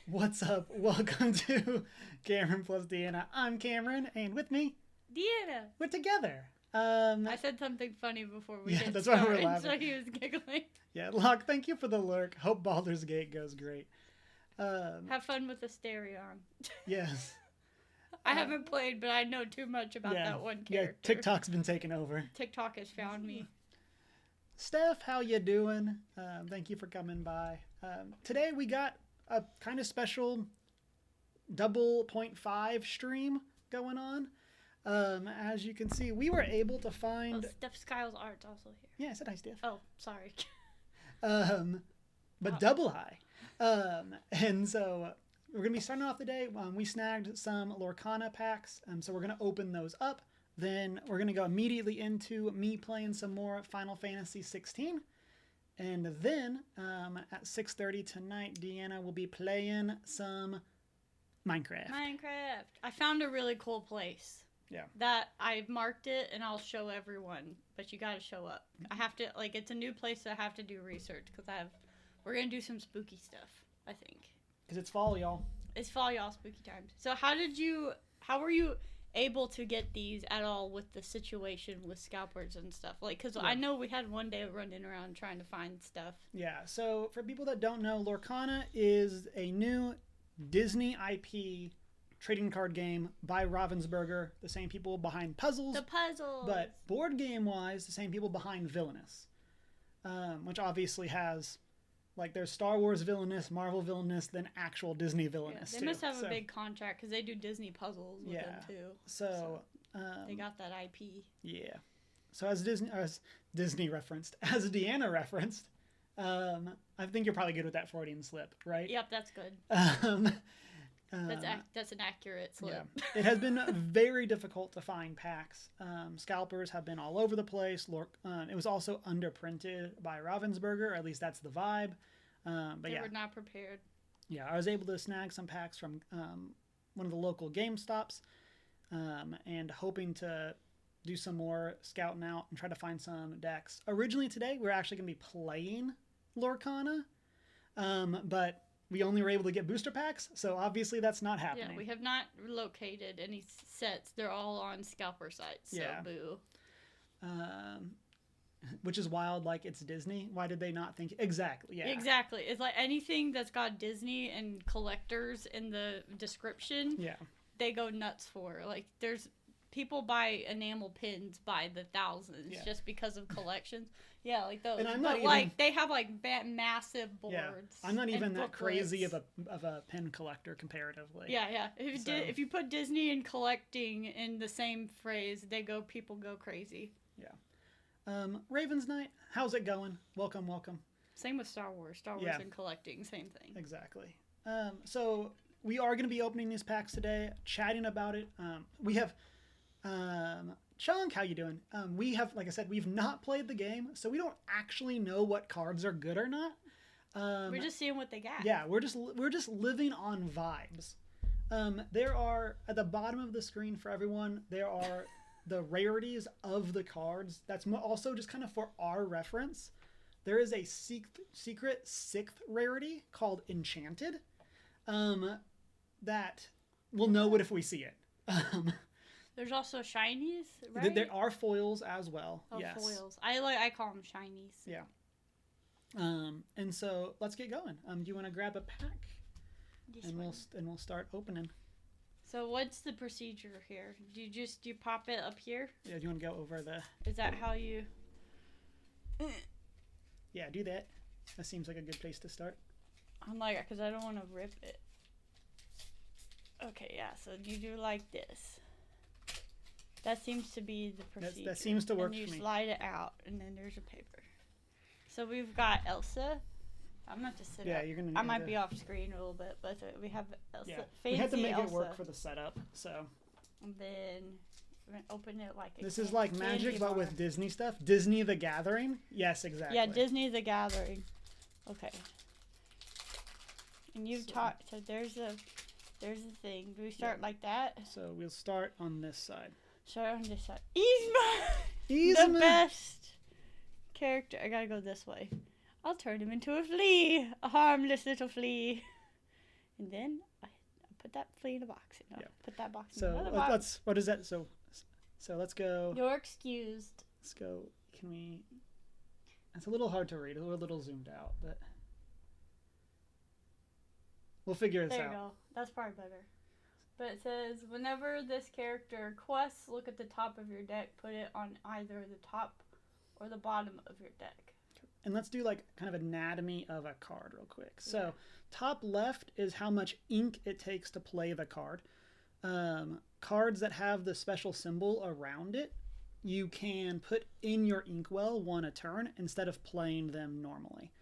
What's up? Welcome to Cameron+Deanna. I'm Cameron, and with me, Deanna. we're together. I said something funny before we Yeah, did that's why start, we're laughing. so he was giggling. Yeah, Locke, thank you for the lurk. Hope Baldur's Gate goes great. Have fun with the stereo on. Yes. I haven't played, but I know too much about that one Yeah, character. TikTok's been taken over. TikTok has found me. Steph, how you doing? Thank you for coming by. Today we got a kind of special double 0.5 stream going on. As you can see, we were able to Oh, find... Steph Skiles Art's also here. Yeah, I said hi, Steph. Oh, sorry. But double high. And so we're going to be starting off the day. We snagged some Lorcana packs, so we're going to open those up. Then we're going to go immediately into me playing some more Final Fantasy 16. And then at 6:30 tonight, Deanna will be playing some Minecraft. I found a really cool place. Yeah. That I marked it, and I'll show everyone. But you got to show up. I have to, it's a new place, so I have to do research because we're gonna do some spooky stuff. I think. Because it's fall, y'all. It's fall, y'all. Spooky times. So how were you able to get these at all with the situation with scalpers and stuff? Because I know we had one day running around trying to find stuff. Yeah, so for people that don't know, Lorcana is a new Disney IP trading card game by Ravensburger, the same people behind Puzzles. The puzzles! But board game-wise, the same people behind Villainous, which obviously has... there's Star Wars Villainous, Marvel Villainous, then actual Disney Villainous, they too. must have a big contract because they do Disney puzzles with them, too. So they got that IP. Yeah. So as Disney referenced, as Deanna referenced, I think you're probably good with that Freudian slip, right? Yep, that's good. That's an accurate slip. Yeah. It has been very difficult to find packs. Scalpers have been all over the place. It was also underprinted by Ravensburger, or at least that's the vibe. But they were not prepared. Yeah, I was able to snag some packs from one of the local GameStops, and hoping to do some more scouting out and try to find some decks. Originally today, we were actually going to be playing Lorcana, but we only were able to get booster packs, so obviously that's not happening. Yeah, we have not located any sets. They're all on scalper sites, so boo. Which is wild, it's Disney. Why did they not think... Exactly, yeah. Exactly. It's anything that's got Disney and collectors in the description, they go nuts for. There's... People buy enamel pins by the thousands just because of collections. Yeah, those. And they have massive boards. Yeah, I'm not even that crazy of a pin collector comparatively. Yeah. If you put Disney and collecting in the same phrase, people go crazy. Yeah. Raven's Night, how's it going? Welcome. Same with Star Wars. Star Wars and collecting, same thing. Exactly. So we are going to be opening these packs today, chatting about it. We have. Chunk, how you doing? We have, like I said, we've not played the game, so we don't actually know what cards are good or not. We're just seeing what they got. Yeah, we're just living on vibes. There are at the bottom of the screen for everyone. There are the rarities of the cards. That's also just kind of for our reference. There is a secret 6th rarity called Enchanted. That we'll know it if we see it. There's also shinies, right? There are foils as well. Oh, yes. Foils. I call them shinies. Yeah. And so let's get going. Do you want to grab a pack? Yes, and we'll start opening. So what's the procedure here? Do you pop it up here? Yeah. Do you want to go over the? Is that how you? Yeah, do that. That seems like a good place to start. I'm because I don't want to rip it. Okay, yeah. So you do like this. That seems to be the procedure. That seems to work for me. And you slide it out, and then there's a paper. So we've got Elsa. I'm going to just sit up. Yeah, you're going to... I might be off screen a little bit, but we have Elsa. Yeah, Fancy we had to make Elsa. it work for the setup, so... And then we're going to open it like a This is like Magic, but with Disney stuff. Disney the Gathering? Yes, exactly. Yeah, Disney the Gathering. Okay. And you've talked... So there's the thing. Do we start like that? So we'll start on this side. Start on this side. Yzma! The best character. I gotta go this way. I'll turn him into a flea. A harmless little flea. And then I put that flea in a box. And Yeah. Put that box in So another box. let's, what is that? So let's go. You're excused. Let's go. Can we? It's a little hard to read. We're a little zoomed out, but we'll figure this out. There you go. That's probably better. But it says, whenever this character quests, look at the top of your deck. Put it on either the top or the bottom of your deck. And let's do like kind of anatomy of a card real quick. So top left is how much ink it takes to play the card. Cards that have the special symbol around it, you can put in your inkwell one a turn instead of playing them normally.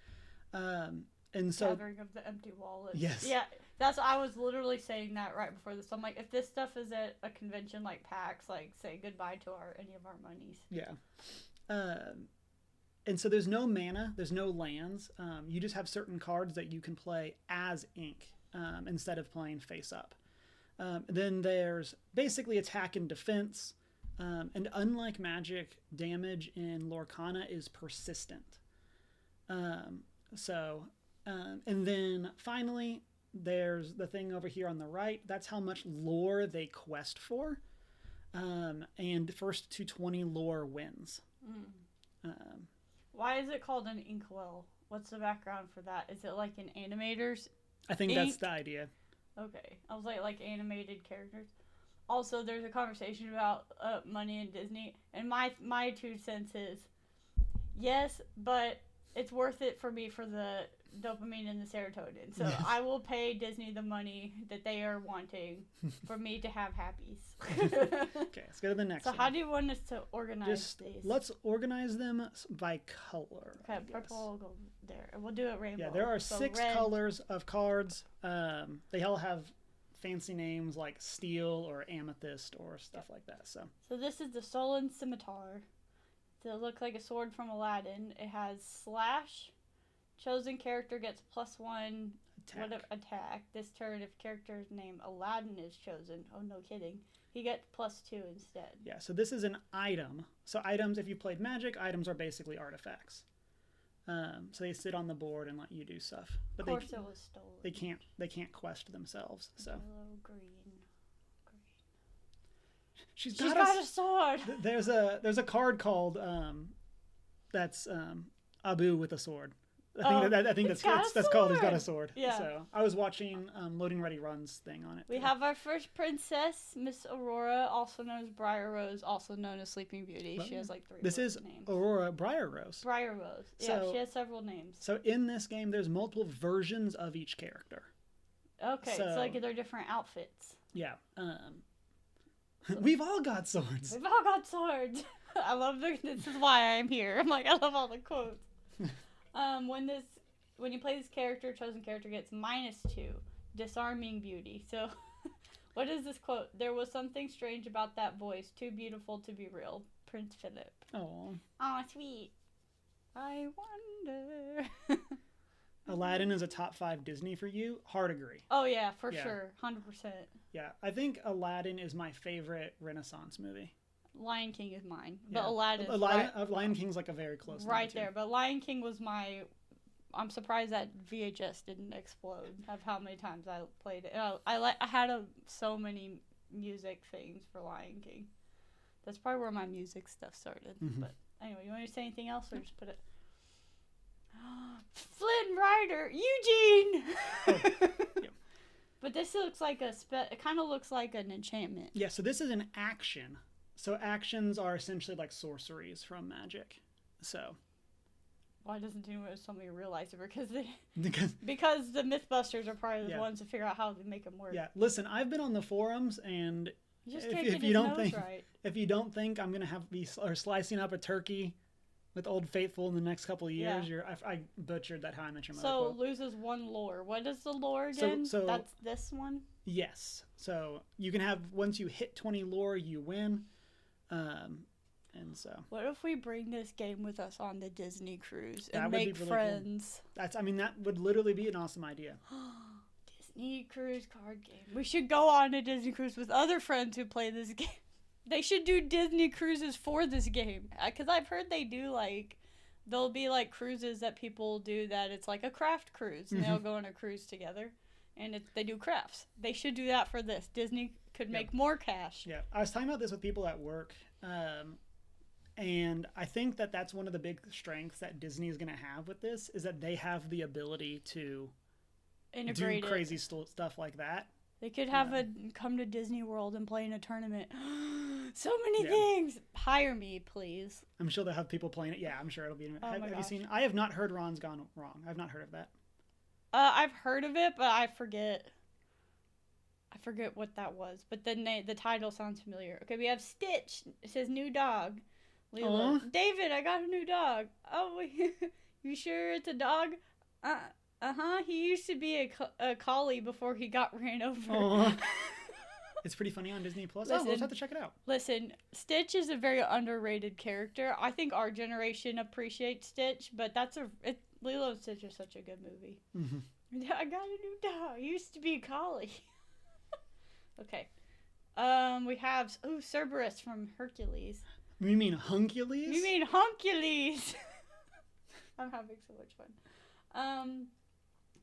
And so Gathering of the empty wallet. Yes. Yeah, I was literally saying that right before this. I'm like, if this stuff is at a convention like PAX, like say goodbye to any of our monies. Yeah. And so there's no mana, there's no lands. You just have certain cards that you can play as ink instead of playing face up. Then there's basically attack and defense. And unlike Magic, damage in Lorcana is persistent. And then finally, there's the thing over here on the right. That's how much lore they quest for. And first to 20 lore wins. Why is it called an inkwell? What's the background for that? Is it like in animators? I think that's the idea. Okay. I was like animated characters. Also, there's a conversation about money in Disney. And my 2 cents is, yes, but it's worth it for me for the dopamine and the serotonin. So yes. I will pay Disney the money that they are wanting for me to have happies. Okay, let's go to the next one. So how do you want us to organize these? Let's organize them by color. Okay, purple will go there. We'll do it rainbow. Yeah, there are 6 colors of cards. They all have fancy names like steel or amethyst or stuff like that. So this is the Stolen Scimitar. It looks like a sword from Aladdin. It has slash. Chosen character gets +1 attack. This turn, if character's name Aladdin is chosen, oh no kidding, he gets +2 instead. Yeah, so this is an item. So items, if you played Magic, items are basically artifacts. So they sit on the board and let you do stuff. But of course it was stolen. They can't quest themselves. So yellow, green. She's got a sword. There's a card called that's Abu with a sword. I think that's called He's Got a Sword. Yeah. So I was watching Loading Ready Run's thing on it. We have our first princess, Miss Aurora, also known as Briar Rose, also known as Sleeping Beauty. She has like 3 names. This is Aurora Briar Rose. Briar Rose. Yeah, she has several names. So in this game, there's multiple versions of each character. Okay, so like they're different outfits. Yeah. We've all got swords. We've all got swords. I love this is why I'm here. I'm like, I love all the quotes. When you play this character, chosen character gets -2, disarming beauty. So, what is this quote? There was something strange about that voice, too beautiful to be real. Prince Philip. Oh. Aw, sweet. I wonder. Aladdin is a top 5 Disney for you. Hard agree. Oh yeah, for sure, 100%. Yeah, I think Aladdin is my favorite Renaissance movie. Lion King is mine, yeah. but Lion King's like a very close right there. But Lion King was I'm surprised that VHS didn't explode of how many times I played it. I had so many music things for Lion King. That's probably where my music stuff started. Mm-hmm. But anyway, you want me to say anything else or just put it? Flynn Rider, Eugene. Yeah. But this looks like it kind of looks like an enchantment. Yeah. So this is an action. So actions are essentially like sorceries from Magic. So why doesn't anyone tell me realize it? Because the Mythbusters are probably the ones to figure out how to make them work. Yeah, listen, I've been on the forums, and if you don't think I'm gonna be slicing up a turkey with Old Faithful in the next couple of years, I butchered that How I Met Your Mother quote. Loses 1 lore. What is the lore again? So that's this one. Yes. So you can have once you hit 20 lore, you win. And so what if we bring this game with us on the Disney cruise and make really friends? Cool. That would literally be an awesome idea. Disney cruise card game. We should go on a Disney cruise with other friends who play this game. They should do Disney cruises for this game. Because I've heard they do there'll be cruises that people do that it's like a craft cruise and they'll go on a cruise together. and they do crafts. They should do that for this. Disney could make more cash. Yeah, I was talking about this with people at work, and I think that that's one of the big strengths that Disney is going to have with this is that they have the ability to integrate do crazy stuff like that. They could have come to Disney World and play in a tournament. So many things. Hire me, please. I'm sure they'll have people playing it. Yeah, I'm sure it'll be. Have you seen? I have not heard Ron's Gone Wrong. I've not heard of that. I've heard of it, but I forget. I forget what that was. But the title sounds familiar. Okay, we have Stitch. It says new dog. Lilo. David, I got a new dog. Oh, you sure it's a dog? He used to be a collie before he got ran over. It's pretty funny on Disney Plus. We'll just have to check it out. Listen, Stitch is a very underrated character. I think our generation appreciates Stitch, but Lilo and Stitch is such a good movie. Mm-hmm. I got a new dog. He used to be a collie. Okay. We have Cerberus from Hercules. You mean Huncules? You mean Huncules? I'm having so much fun.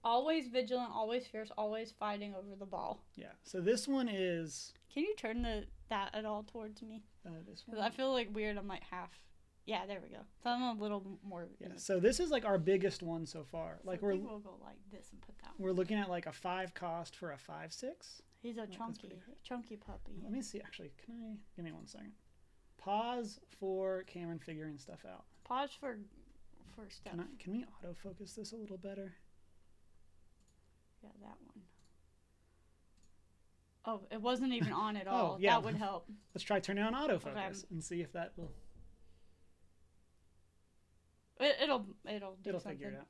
Always vigilant, always fierce, always fighting over the ball. Yeah. So this one is. Can you turn that at all towards me? This one. I feel like weird. I'm like half. Yeah, there we go. So I'm a little more. Yeah. So this is like our biggest one so far. So like we'll go like this and put that. We're looking at like a 5 cost for a 5/6. He's a chunky puppy. Let me see. Actually, give me 1 second? Pause for Cameron figuring stuff out. Pause for stuff. Can we autofocus this a little better? Yeah, that one. Oh, it wasn't even on at all. Yeah. That would help. Let's try turning on autofocus and see if that will. It'll figure it out.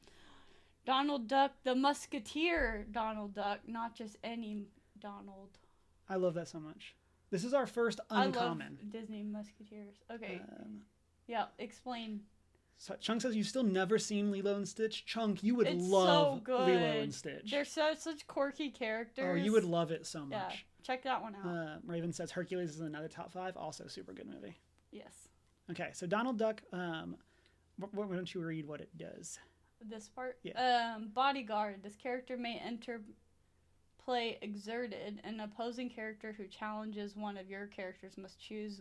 Donald Duck, the Musketeer Donald Duck, not just any Donald. I love that so much. This is our first uncommon. I love Disney Musketeers. Okay. Yeah, explain. So Chunk says you've still never seen Lilo and Stitch. Chunk, you would love Lilo and Stitch. They're such quirky characters. Oh, you would love it so much. Yeah, check that one out. Raven says Hercules is another top 5. Also super good movie. Yes. Okay, so Donald Duck, why don't you read what it does? This part? Yeah. Bodyguard. This character may enter play exerted. An opposing character who challenges one of your characters must choose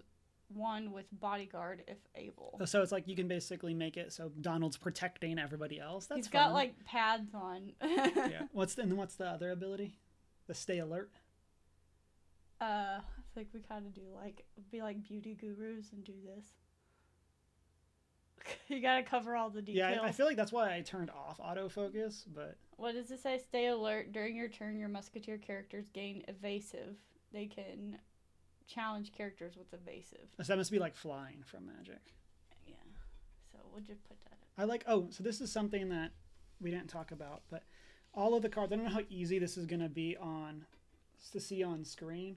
one with bodyguard if able. So it's like you can basically make it so Donald's protecting everybody else. That's He's got like pads on. Yeah. What's the other ability? The stay alert. I think we kind of be like beauty gurus and do this. You gotta cover all the details. Yeah, I feel like that's why I turned off autofocus. But what does it say? Stay alert during your turn. Your musketeer characters gain evasive. They can challenge characters with evasive. So that must be like flying from magic. Yeah. So we'll just put that so this is something that we didn't talk about, but all of the cards, I don't know how easy this is going to be to see on screen,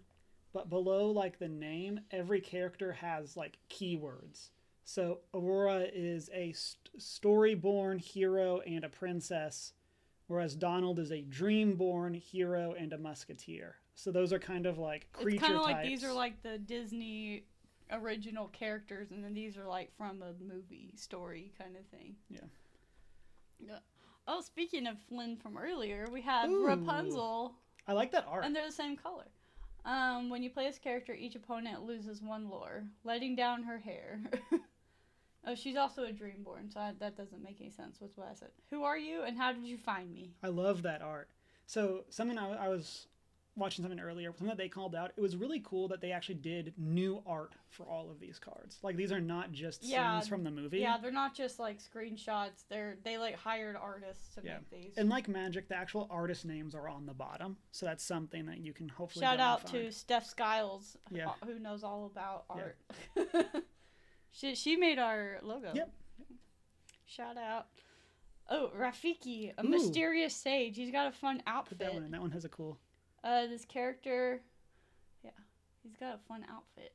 but below like the name, every character has like keywords. So Aurora is a story-born hero and a princess, whereas Donald is a dream-born hero and a musketeer. So those are kind of like creature types. It's kind of like these are like the Disney original characters, and then these are like from a movie story kind of thing. Yeah. Oh, speaking of Flynn from earlier, we have Rapunzel. I like that art. And they're the same color. When you play this character, each opponent loses 1 lore, letting down her hair. Oh, she's also a dreamborn, so that doesn't make any sense with what I said. Who are you, and how did you find me? I love that art. So something I was watching something earlier, something that they called out. It was really cool that they actually did new art for all of these cards. Like these are not just scenes from the movie. Yeah, they're not just like screenshots. They like hired artists to make these. And like Magic, the actual artist names are on the bottom, so that's something that you can hopefully shout out to Steph Skiles, who knows all about art. Yeah. she made our logo. Yep. Shout out. Oh, Rafiki, a mysterious sage. He's got a fun outfit. Put that one in. That one has a cool. This character, he's got a fun outfit.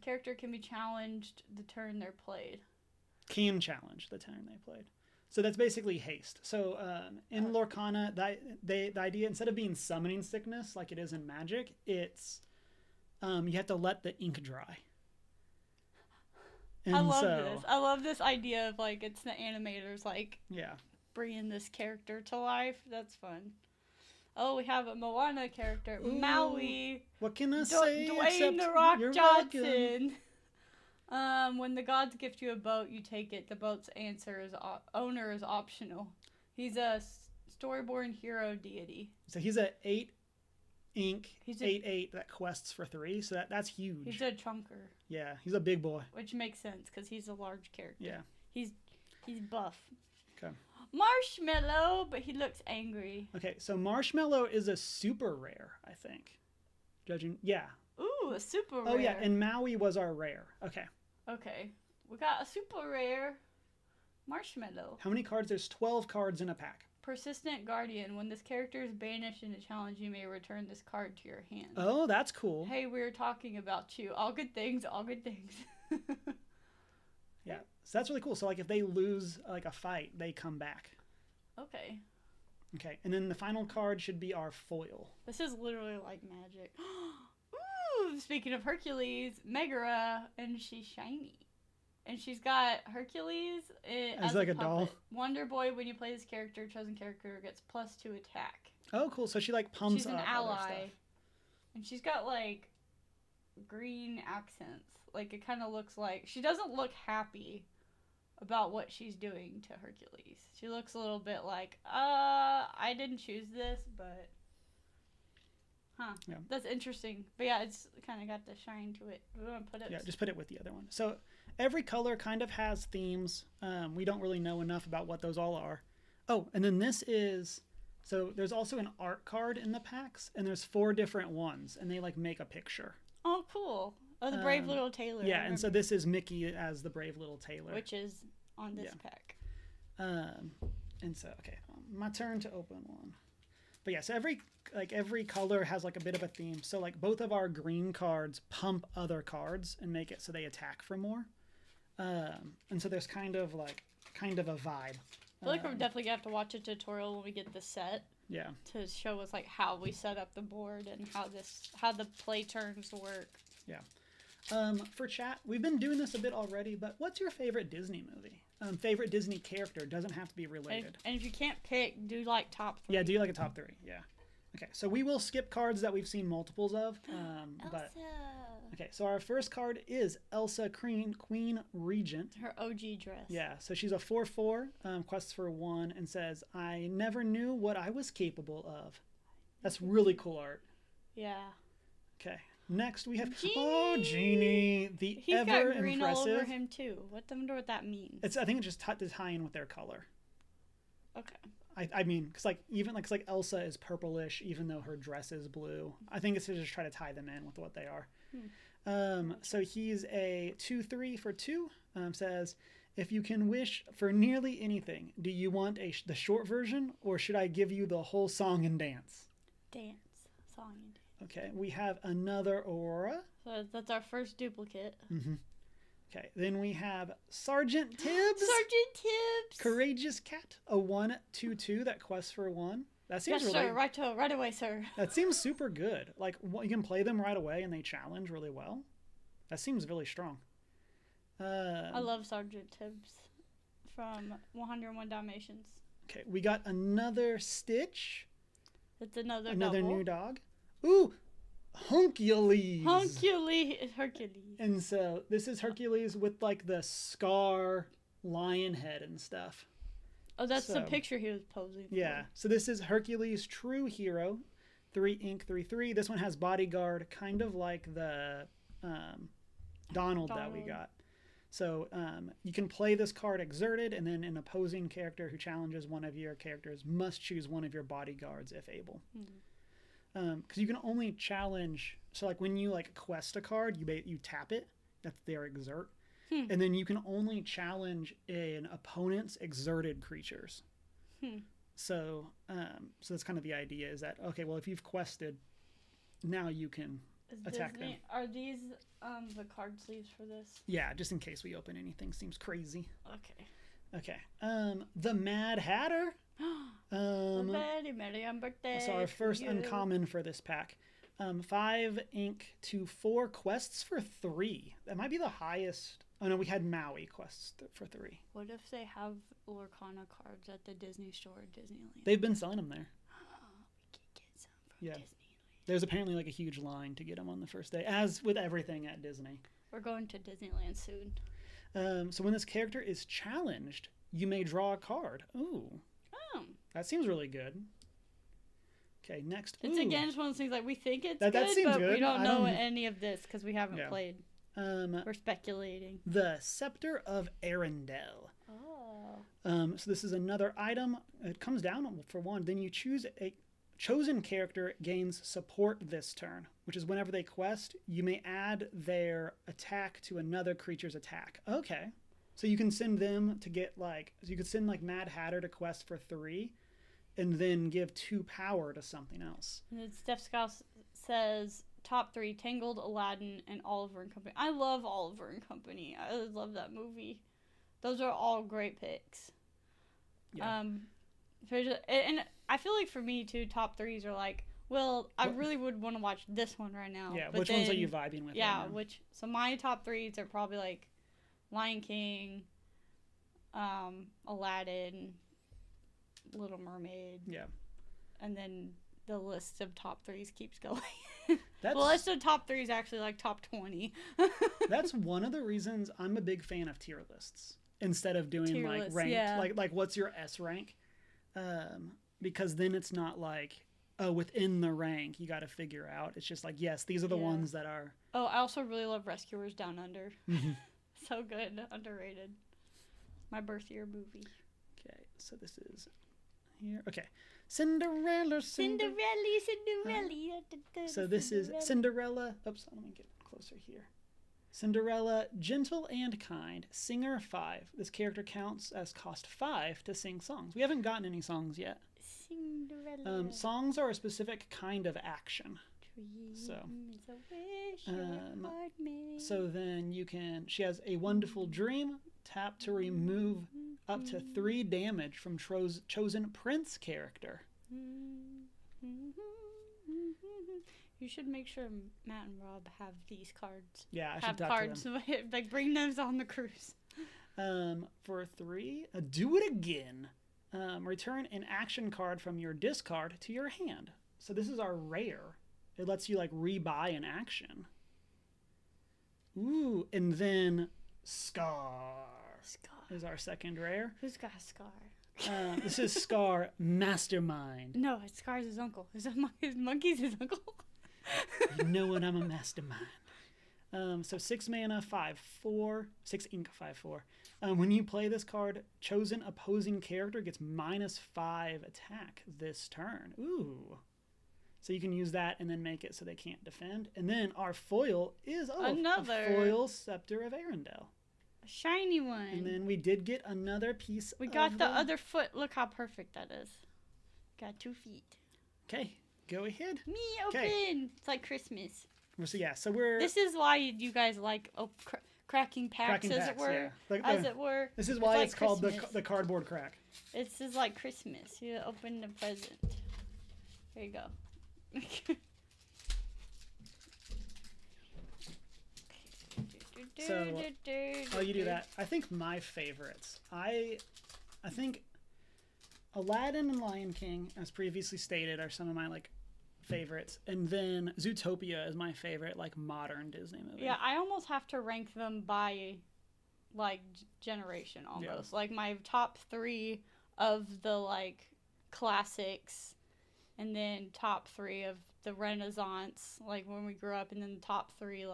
Character can be challenged the turn they're played. Can challenge the turn they played. So that's basically haste. So in Lorcana, the idea, instead of being summoning sickness like it is in Magic, it's you have to let the ink dry. And I love this. I love this idea of like it's the animators like. Yeah. bringing this character to life. That's fun. Oh, we have a Moana character, Ooh, Maui. What can I say? Dwayne the Rock Johnson. When the gods gift you a boat, you take it. The boat's owner is optional. He's a storyborn hero deity. So he's a 8 ink, 8/8 that quests for 3. So that's huge. He's a chunker. Yeah, he's a big boy. Which makes sense because he's a large character. Yeah. He's buff. Okay. Marshmallow, but he looks angry. Okay, so Marshmallow is a super rare, I think. Judging, yeah. Ooh, a super rare. Oh yeah, and Maui was our rare. Okay. Okay, we got a super rare Marshmallow. How many cards? There's 12 cards in a pack. Persistent Guardian. When this character is banished in a challenge, you may return this card to your hand. Oh, that's cool. Hey, we were talking about you. All good things, all good things. Yeah, so that's really cool. So like if they lose like a fight, they come back. Okay. Okay, and then the final card should be our foil. This is literally like magic. Ooh, speaking of Hercules, Megara, and she's shiny. And she's got Hercules as like a puppet. doll. Wonder Boy, when you play this character, chosen character gets +2 attack. Oh, cool. So she like pumps she's an up ally. other stuff. And she's got like green accents. Like it kind of looks like she doesn't look happy about what she's doing to Hercules. She looks a little bit like, I didn't choose this, but yeah. That's interesting. But yeah, it's kind of got the shine to it. We want to put it. Yeah, just put it with the other one. So every color kind of has themes. We don't really know enough about what those all are. Oh, and then this is, so there's also an art card in the packs, and there's 4 different ones, and they like make a picture. Oh, cool. Oh, the brave little tailor. Yeah, and so this is Mickey as the brave little tailor, which is on this pack. And so okay, my turn to open one. But yeah, so every color has like a bit of a theme. So like both of our green cards pump other cards and make it so they attack for more. And so there's kind of a vibe. I feel like we're definitely gonna have to watch a tutorial when we get the set. Yeah. To show us like how we set up the board and how the play turns work. Yeah. For chat, we've been doing this a bit already, but what's your favorite Disney movie? Favorite Disney character doesn't have to be related. And if you can't pick, do like top 3. Yeah, do like a top 3. Yeah. Okay, so we will skip cards that we've seen multiples of. Elsa. Okay, so our first card is Elsa, Queen Regent. Her OG dress. Yeah, so she's a 4/4, quests for 1, and says, I never knew what I was capable of. That's really cool art. Yeah. Okay. Next we have Genie. The He's ever got green impressive. all over him too. I wonder what that means. I think it's just to tie in with their color. Okay. I mean, because like Elsa is purplish, even though her dress is blue. I think it's to just try to tie them in with what they are. So he's a 2/3 for 2. Says, if you can wish for nearly anything, do you want the short version, or should I give you the whole song and dance? Song and dance. Okay, we have another Aurora. So that's our first duplicate. Mm-hmm. Okay, then we have Sergeant Tibbs. Sergeant Tibbs. Courageous Cat, a 1/2/2 that quests for 1. That seems yes, really... sir. Right away, sir. That seems super good. Like, you can play them right away and they challenge really well. That seems really strong. I love Sergeant Tibbs from 101 Dalmatians. Okay, we got another Stitch. It's another new dog. Ooh, Hercules. Hercules. And so this is Hercules with like the scar lion head and stuff. Oh, that's the picture he was posing for. Yeah, so this is Hercules' true hero. 3 ink, 3/3. This one has bodyguard, kind of like the Donald that we got. So you can play this card exerted, and then an opposing character who challenges one of your characters must choose one of your bodyguards if able. Because you can only challenge, so like when you like quest a card, you tap it. That's their exert. And then you can only challenge an opponent's exerted creatures. So that's kind of the idea, is that, okay, well, if you've quested, now you can attack them. Are these the card sleeves for this? Yeah, just in case we open anything seems crazy. Okay. The Mad Hatter. Very merry on birthday. So our first uncommon for this pack. 5 ink to 4 quests for 3. That might be the highest Oh no, we had Maui quests for 3. What if they have Lorcana cards at the Disney store at Disneyland? They've been selling them there. We can get some from Disneyland. There's apparently like a huge line to get them on the first day, as with everything at Disney. We're going to Disneyland soon. So when this character is challenged, you may draw a card. Ooh. Oh. That seems really good. Okay, next. It's again just one of those things like we think it's that good, seems but good. we don't know any of this because we haven't played. We're speculating. The Scepter of Arendelle. Oh. So this is another item. It comes down for 1. Then you choose a chosen character gains support this turn, which is whenever they quest, you may add their attack to another creature's attack. Okay. So you can send them to get so you could send Mad Hatter to quest for 3 and then give 2 power to something else. And then Steph Scott says top 3, Tangled, Aladdin, and Oliver and Company. I love Oliver and Company. I love that movie. Those are all great picks. Yeah. And I feel like for me too, top 3s are well, I really would want to watch this one right now. Yeah, which ones are you vibing with? Yeah, right now? so my top 3s are probably Lion King, Aladdin, Little Mermaid. Yeah. And then the list of top 3s keeps going. The list of top 3s actually top 20. That's one of the reasons I'm a big fan of tier lists instead of doing ranked. Yeah. Like what's your S rank? Because then it's not within the rank you got to figure out. It's just yes, these are the ones that are. Oh, I also really love Rescuers Down Under. So good, underrated. My birth year movie. Okay, so this is here. Okay, Cinderella. Cinderella. So this is Cinderella. Oops, let me get closer here. Cinderella, gentle and kind, singer 5. This character counts as cost 5 to sing songs. We haven't gotten any songs yet. Cinderella. Songs are a specific kind of action. So then she has a wonderful dream. Tap to remove up to 3 damage from chosen prince character. You should make sure Matt and Rob have these cards. Yeah, I should have talk cards. to them. Bring those on the cruise. For 3, do it again. Return an action card from your discard to your hand. So this is our rare. It lets you rebuy an action. Ooh, and then Scar is our second rare. Who's got Scar? This is Scar Mastermind. No, Scar's his uncle. His monkey's his uncle. You know what? I'm a mastermind. So 6 mana, 5/4, 6 ink, 5/4. When you play this card, chosen opposing character gets -5 attack this turn. Ooh. So you can use that and then make it so they can't defend. And then our foil is another a foil Scepter of Arendelle. A shiny one. And then we did get another piece. We got the other foot. Look how perfect that is. Got 2 feet. Okay, go ahead. Me open. It's like Christmas. So we're. This is why you guys like cracking packs, as it were. Yeah. This is why it's called the cardboard crack. This is like Christmas. You open the present. There you go. So while you do that, I think my favorites. I think Aladdin and Lion King, as previously stated, are some of my favorites, and then Zootopia is my favorite modern Disney movie. Yeah, I almost have to rank them by generation almost. Yeah. My top 3 of the classics, and then top 3 of the Renaissance, when we grew up, and then top 3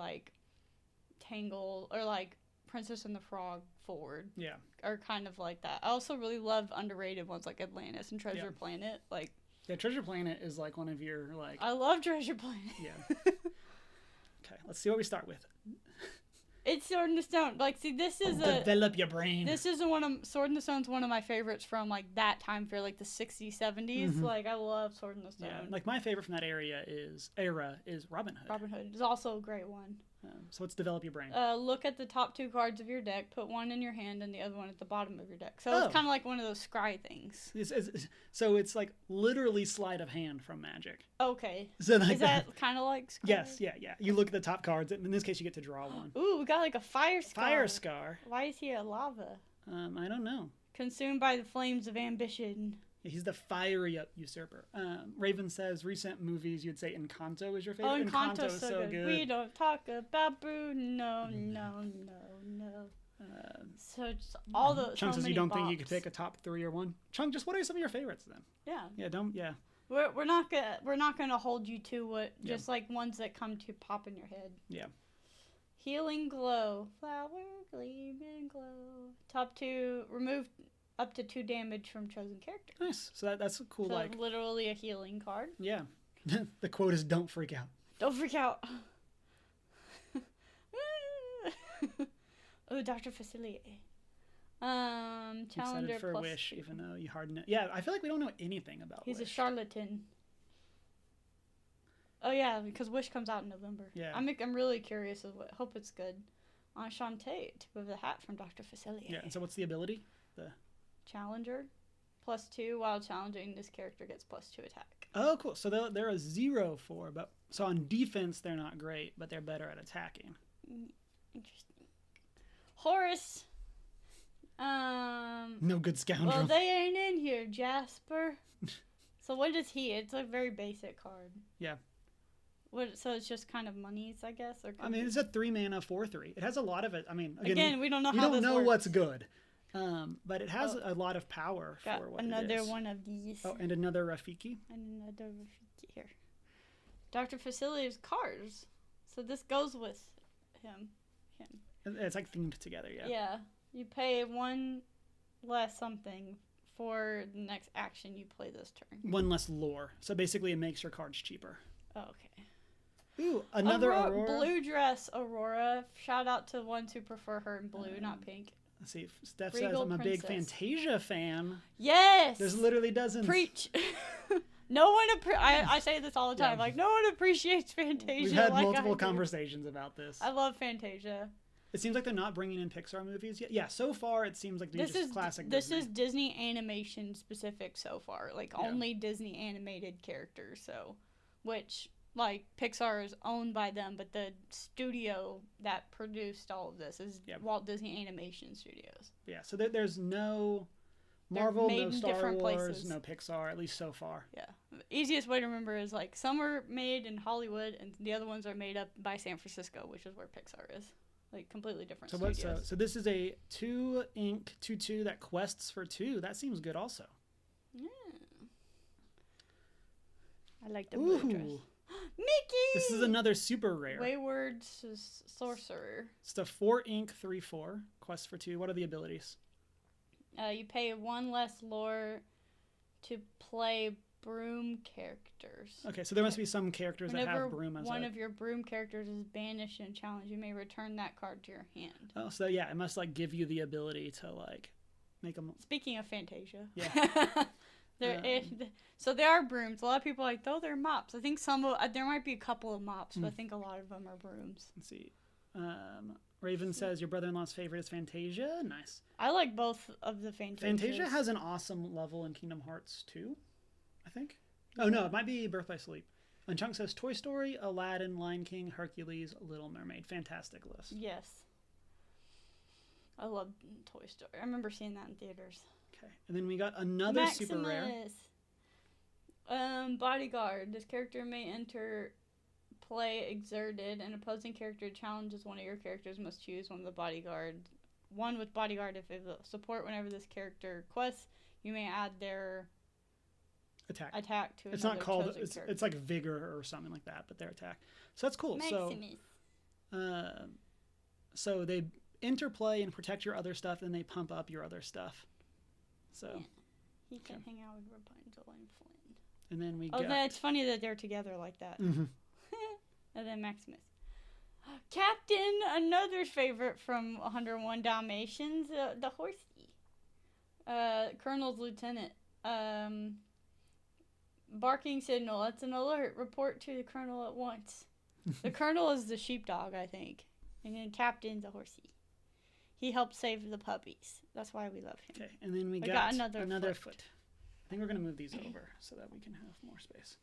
Tangled or Princess and the Frog forward. Yeah. Are kind of like that. I also really love underrated ones like Atlantis and Treasure Planet. Yeah, Treasure Planet is one of your I love Treasure Planet. Yeah. Okay, let's see what we start with. It's Sword in the Stone. See, this is develop your brain. This is Sword in the Stone's one of my favorites from that time period, the 60s, 70s. Mm-hmm. I love Sword in the Stone. Yeah, my favorite from that era is Robin Hood. Robin Hood is also a great one. So let's develop your brain. Look at the top 2 cards of your deck. Put one in your hand and the other one at the bottom of your deck. So it's kind of like one of those scry things. So it's like literally sleight of hand from Magic. Okay. So like is that kind of like scry? Yes, yeah. You look at the top cards. In this case, you get to draw one. Ooh, we got like a fire scar. Fire scar. Why is he a lava? I don't know. Consumed by the flames of ambition. Yeah, he's the fiery usurper. Raven says recent movies. You'd say Encanto is your favorite. Oh, Encanto's so good. We don't talk about Bruno. No. So just all the Chunk says you don't think you could pick pick a top 3 or 1. Chunk, just what are some of your favorites then? Yeah. We're not gonna hold you to what just like ones that come to pop in your head. Yeah. Healing glow, flower gleaming glow. Top 2, remove up to 2 damage from chosen character. Nice. So that's cool. So like literally a healing card. Yeah. The quote is "Don't freak out." Don't freak out. Oh, Dr. Facilier. Challenger excited for Wish, 2. even though you hardly know. Yeah, I feel like we don't know anything about He's Wish. a charlatan. Oh yeah, because Wish comes out in November. Yeah. I'm really curious of what. Hope it's good. Enchanté, tip of the hat from Dr. Facilier. Yeah, and so what's the ability? Challenger, +2 while challenging this character gets +2 attack. Oh, cool. So they're a 0/4, but so on defense they're not great, but they're better at attacking. Interesting. Horus. No good scoundrel. Well, they ain't in here, Jasper. So what is he? It's a very basic card. Yeah. So it's just kind of monies, I guess. Or it's a 3 mana 4/3. It has a lot of it. Again, we don't know how this works. We don't know what's good. But it has Oh. a lot of power Got for what it is. another one of these. Oh, and another Rafiki. And another Rafiki here. Dr. Facilier's cars. So this goes with him. It's like themed together, yeah. Yeah. You pay 1 less something for the next action you play this turn. 1 less lore. So basically it makes your cards cheaper. Oh, okay. Ooh, another Aurora. Blue dress Aurora. Shout out to ones who prefer her in blue, not pink. Let's see. Steph Regal says I'm a big Princess. Fantasia fan. Yes. There's literally dozens. Preach. No one. I say this all the time. Yeah. Like no one appreciates Fantasia. We've had like multiple I do. conversations about this. I love Fantasia. It seems like they're not bringing in Pixar movies yet. Yeah, so far it seems like these just classic This Disney. is Disney animation specific so far. Like only Disney animated characters. So, which like Pixar is owned by them, but the studio that produced all of this is Walt Disney Animation Studios. Yeah, so there's no Marvel, no Star Wars, places. no Pixar, at least so far. Yeah. The easiest way to remember is like some are made in Hollywood and the other ones are made up by San Francisco, which is where Pixar is. Like completely different studios. So this is a 2 ink 2/2 that quests for 2. That seems good also. Yeah. I like the blue dress. Mickey! This is another super rare. Wayward Sorcerer. It's a 4 ink 3/4 quest for 2. What are the abilities? You pay 1 less lore to play broom characters. Okay, so there must be some characters that have broom as one of your broom characters is banished in a challenge, you may return that card to your hand. Oh, so yeah, it must like give you the ability to like make them. Speaking of Fantasia. Yeah. So they are brooms. A lot of people are like, though they're mops. I think there might be a couple of mops, but I think a lot of them are brooms. Let's see. Raven says your brother-in-law's favorite is Fantasia. Nice. I like both of the Fantasias. Fantasia has an awesome level in Kingdom Hearts 2, I think. Oh no, it might be Birth by Sleep. And Chunk says Toy Story, Aladdin, Lion King, Hercules, Little Mermaid. Fantastic list. Yes. I love Toy Story. I remember seeing that in theaters. Okay, and then we got another super rare. Bodyguard. This character may enter play exerted. An opposing character challenges one of your characters must choose one of the bodyguard. One with bodyguard if it will support whenever this character quests. You may add their attack to it's not called character. It's like vigor or something like that, but their attack. So that's cool. Maximus. So they interplay and protect your other stuff, and they pump up your other stuff. So yeah. He can hang out with Rapunzel and Flynn. And then we it's funny that they're together like that. Mm-hmm. And then Maximus. Captain, another favorite from 101 Dalmatians, the horsey. Colonel's lieutenant. Barking signal. That's an alert. Report to the colonel at once. The Colonel is the sheepdog, I think. And then Captain's a horsey. He helped save the puppies. That's why we love him. Okay, and then we got another foot. I think we're going to move these over so that we can have more space.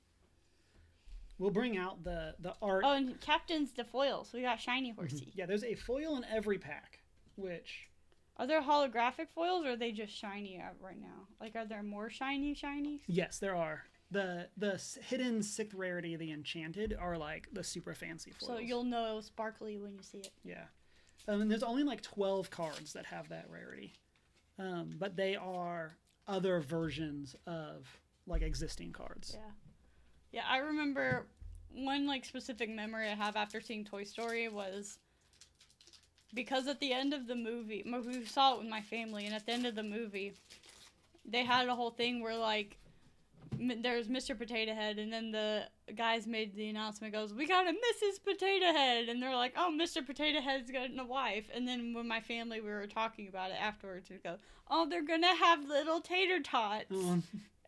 We'll bring out the art. Oh, and Captain's the foil, so we got shiny horsey. Yeah, there's a foil in every pack, which... Are there holographic foils, or are they just shiny right now? Like, are there more shinies? Yes, there are. The hidden 6th rarity, the enchanted, are like the super fancy foils. So you'll know sparkly when you see it. Yeah. And there's only like 12 cards that have that rarity. But they are other versions of like existing cards. Yeah. Yeah, I remember one like specific memory I have after seeing Toy Story was because at the end of the movie, we saw it with my family, and at the end of the movie, they had a whole thing where like there's Mr. Potato Head, and then the guys made the announcement, goes, "We got a Mrs. Potato Head," and they're like, "Oh, Mr. Potato Head's got a wife." And then when my family, we were talking about it afterwards, we go, "Oh, they're gonna have little tater tots."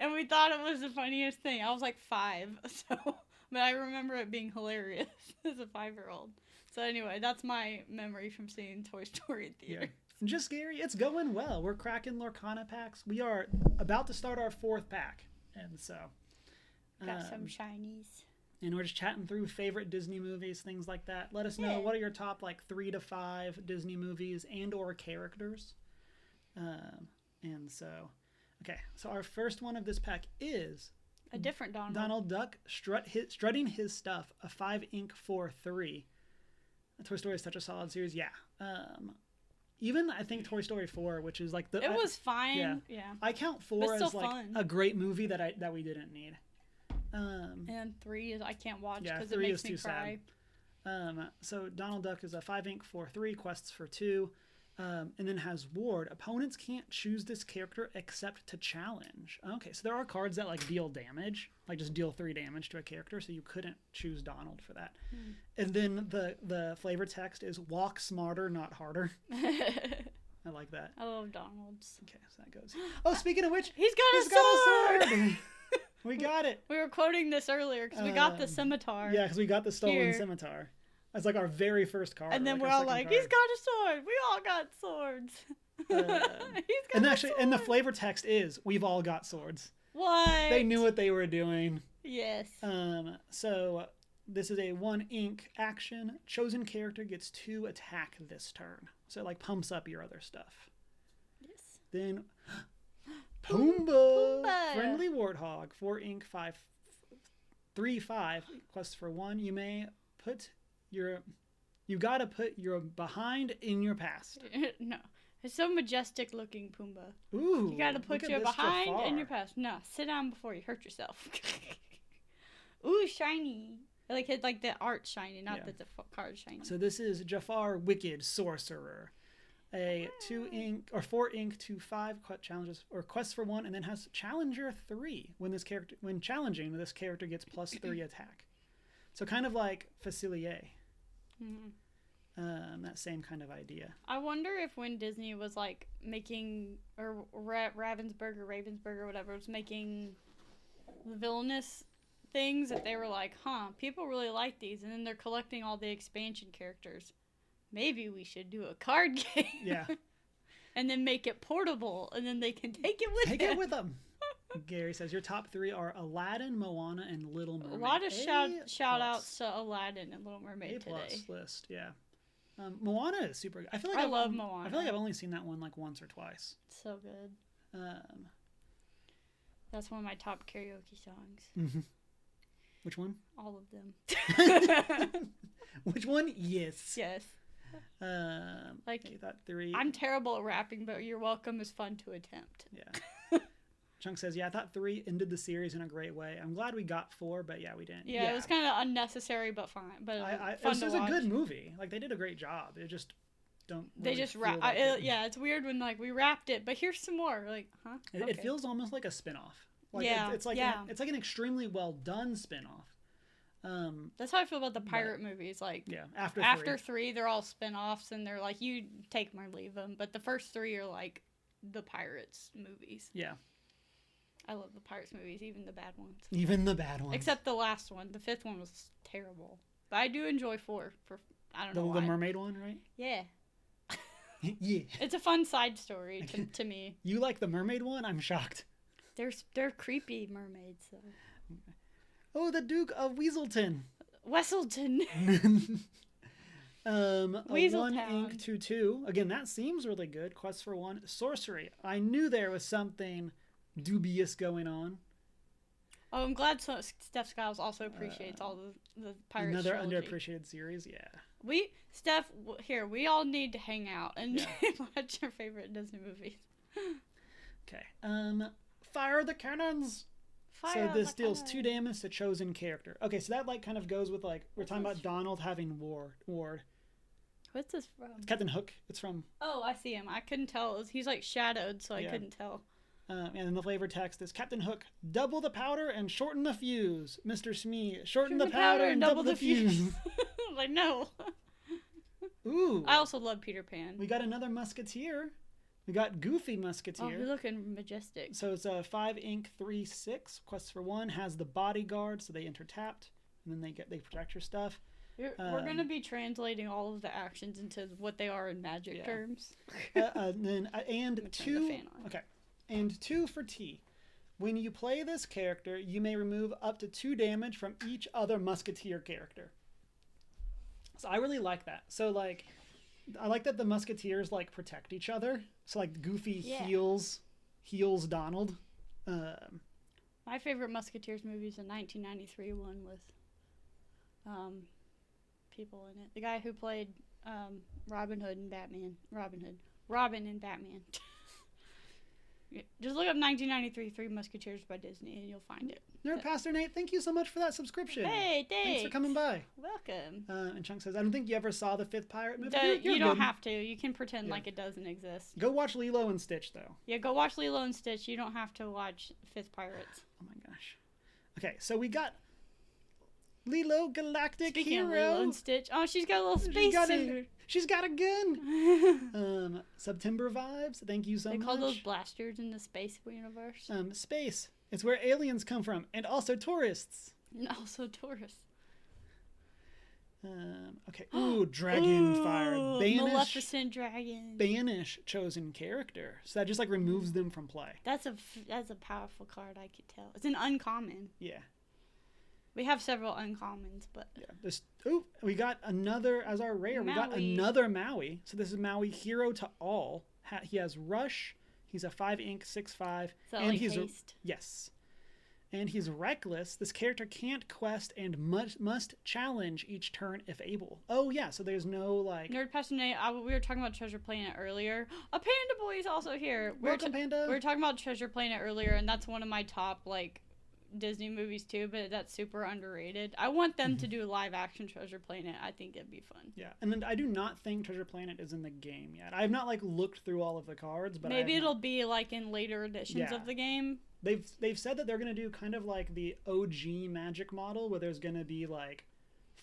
And we thought it was the funniest thing. I was like 5, so but I remember it being hilarious as a 5-year-old. So anyway, that's my memory from seeing Toy Story in theater. Yeah. Just Gary, it's going well. We're cracking Lorcana packs. We are about to start our 4th pack. And so got some shinies. And we're just chatting through favorite Disney movies, things like that. Let us know what are your top like 3 to 5 Disney movies and or characters. And so, okay, so our first one of this pack is a different Donald. Donald Duck strutting his stuff, a 5 ink 4/3. Toy Story is such a solid series. Yeah. Even I think Toy Story 4, which is like it was fine. Yeah. I count 4 as like fun. A great movie that we didn't need. And 3 is I can't watch because it makes me cry. Sad. So Donald Duck is a 5 ink 4/3, quests for 2, and then has Ward. Opponents can't choose this character except to challenge. Okay, so there are cards that like deal damage, like just deal 3 damage to a character, so you couldn't choose Donald for that. And then the flavor text is walk smarter, not harder. I like that. I love Donald's. Okay, so that goes. Oh, speaking of which, he's got a sword! We got it. We were quoting this earlier because we got the scimitar. Yeah, because we got the stolen scimitar. That's like our very first card. And then we're all like, he's got a sword. We all got swords. And the flavor text is, we've all got swords. What? They knew what they were doing. Yes. So this is a 1 ink action. Chosen character gets 2 attack this turn. So it like pumps up your other stuff. Yes. Then Pumbaa. Friendly warthog. 4 ink 3/5. Quest for 1. You gotta put your behind in your past. No. It's so majestic looking, Pumbaa. Ooh. You gotta put your behind in your past. No, sit down before you hurt yourself. Ooh, shiny. Like the art shiny, not the card shiny. So this is Jafar, Wicked Sorcerer. A 2 ink or 4 ink 2/5 challenges or quests for 1, and then has Challenger 3. When challenging, this character gets +3 attack. So kind of like Facilier. That same kind of idea. I wonder if when Disney was like making, or Ravensburger, or whatever, was making the villainous things, that they were like, people really like these, and then they're collecting all the expansion characters. Maybe we should do a card game. Yeah. And then make it portable, and then they can take it with them. Take it with them. Gary says your top 3 are Aladdin, Moana, and Little Mermaid. A lot of shout outs to Aladdin and Little Mermaid today. List, yeah. Moana is super good. I love Moana. I feel like I've only seen that one like once or twice. So good. That's one of my top karaoke songs. Mm-hmm. Which one? All of them. Which one? Yes. Yes. Like that 3. I'm terrible at rapping, but You're Welcome is fun to attempt. Yeah. Chunk says, I thought 3 ended the series in a great way. I'm glad we got 4, but we didn't. Yeah, it was kind of unnecessary, but fine. But fun to watch. It was a good movie. Like, they did a great job. It just don't. They just wrap. Yeah, it's weird when like we wrapped it, but here's some more. Like, huh? Okay. It feels almost like a spinoff. Like, yeah, it's like an extremely well done spinoff. That's how I feel about the pirate movies. Like, after 3, they're all spinoffs, and they're like, you take them or leave them. But the first 3 are like the Pirates movies. Yeah. I love the Pirates movies, even the bad ones. Even the bad ones. Except the last one. The 5th one was terrible. But I do enjoy 4. I don't know why. The mermaid one, right? Yeah. Yeah. It's a fun side story to me. You like the mermaid one? I'm shocked. They're creepy mermaids, so. Oh, the Duke of Weaselton. Wesselton. A 1 ink 2/2. Again, that seems really good. Quest for 1. Sorcery. I knew there was something dubious going on. Oh, I'm glad Steph Skiles also appreciates all the Pirates Another trilogy. underappreciated series, yeah. Steph, we all need to hang out and watch our favorite Disney movies. Okay. Fire the cannons. So this deals 2 damage to chosen character. Okay, so that like kind of goes with like we're talking about Donald having Ward. What's this from? It's Captain Hook. It's from. Oh, I see him. I couldn't tell. He's like shadowed, so I couldn't tell. And then the flavor text is Captain Hook, double the powder and shorten the fuse. Mr. Smee, shorten the powder and double the fuse. Like, no. Ooh. I also love Peter Pan. We got another Musketeer. We got Goofy Musketeer. Oh, you're looking majestic. So it's a 5 ink 3/6. Quest for 1 has the bodyguard, so they enter tapped, and then they protect your stuff. We're gonna be translating all of the actions into what they are in Magic terms. And 2. Okay. And 2 for T. When you play this character, you may remove up to 2 damage from each other Musketeer character. So I really like that. So like, I like that the Musketeers like protect each other. So like Goofy heals Donald. My favorite Musketeers movie is the 1993 one with people in it. The guy who played Robin in Batman. Just look up 1993 Three Musketeers by Disney and you'll find it. Nerd Pastor Nate, thank you so much for that subscription. Hey, thanks for coming by. Welcome. And Chunk says, I don't think you ever saw the 5th pirate movie. You don't have to. You can pretend like it doesn't exist. Go watch Lilo and Stitch, though. Yeah, go watch Lilo and Stitch. You don't have to watch 5th Pirates. Oh my gosh. Okay, so we got Lilo Galactic Speaking Hero. Of Lilo and Stitch. Oh, she's got a little space center. She's got a gun. September vibes. Thank you so much. They call those blasters in the space universe. Space. It's where aliens come from, and also tourists. Okay. Ooh, dragon fire. Maleficent dragon. Banish chosen character. So that just like removes them from play. That's a powerful card. I could tell. It's an uncommon. Yeah. We have several uncommons, but we got another as our rare. Maui. We got another Maui. So this is Maui, hero to all. He has rush. He's a 5 ink 6/5, and he's haste. Yes, and he's reckless. This character can't quest and must challenge each turn if able. Oh yeah, so there's no like. Nerd Pastor Nate, we were talking about Treasure Planet earlier. A Panda Boy is also here. Welcome, Panda. We were talking about Treasure Planet earlier, and that's one of my top like Disney movies too, but that's super underrated. I want them to do live action Treasure Planet. I think it'd be fun. Yeah, and then I do not think Treasure Planet is in the game yet. I have not like looked through all of the cards, but maybe it'll be like in later editions of the game. They've said that they're gonna do kind of like the OG Magic model, where there's gonna be like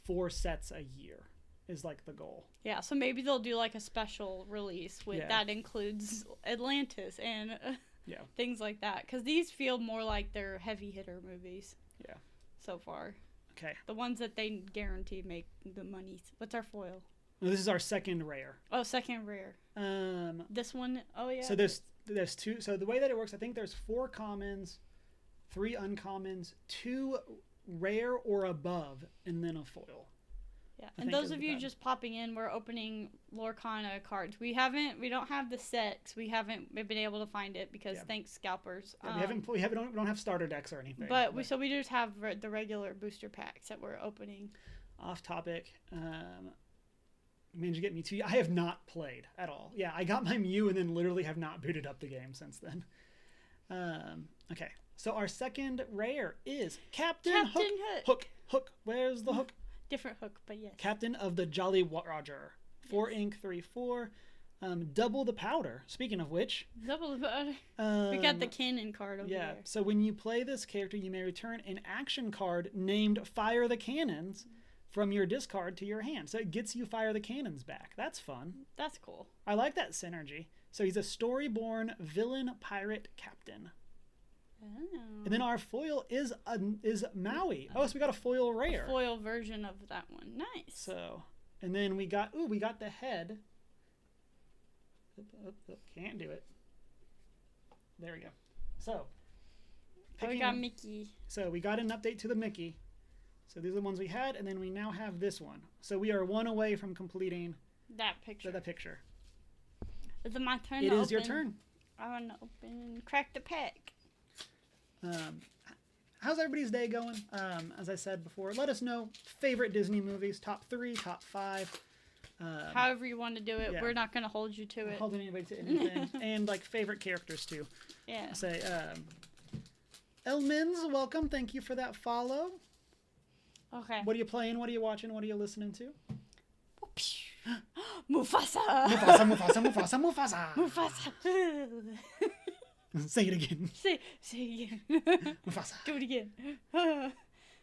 4 sets a year is like the goal. Yeah, so maybe they'll do like a special release with that includes Atlantis and. Yeah. Things like that. Because these feel more like they're heavy hitter movies. Yeah. So far. Okay. The ones that they guarantee make the money. What's our foil? Well, this is our second rare. Oh, second rare. This one. Oh, yeah. So there's 2. So the way that it works, I think there's 4 commons, 3 uncommons, 2 rare or above, and then a foil. Yeah, and those of you just popping in, we're opening Lorcana cards. We don't have the set 'cause we've been able to find it because thanks scalpers. Yeah, we don't have starter decks or anything. But we just have the regular booster packs that we're opening. Off topic. Managed to get me 2. I have not played at all. Yeah, I got my Mew and then literally have not booted up the game since then. Okay, so our second rare is Captain Hook. Hook. Where's the hook? Different hook, but yes. Captain of the Jolly Roger. 4 ink 3/4. Double the powder. Speaking of which. Double the powder. We got the cannon card over there. Yeah, so when you play this character, you may return an action card named Fire the Cannons from your discard to your hand. So it gets you Fire the Cannons back. That's fun. That's cool. I like that synergy. So he's a Storyborn villain pirate captain. Oh. And then our foil is Maui. Oh, so we got a foil rare. A foil version of that one. Nice. So, and then we got the head. Can't do it. There we go. So, we got Mickey. So we got an update to the Mickey. So these are the ones we had, and then we now have this one. So we are one away from completing that picture. The picture. Is it my turn? It is your turn. I want to open and crack the pack. How's everybody's day going? As I said before, let us know favorite Disney movies, top 3, top 5. However you want to do it. Yeah. We're not going to hold you to it. Holding anybody to anything. And like favorite characters too. Yeah. Say, Elmins, welcome. Thank you for that follow. Okay. What are you playing? What are you watching? What are you listening to? Mufasa. Mufasa. Mufasa. Say it again. Say it again. Mufasa. Do it again.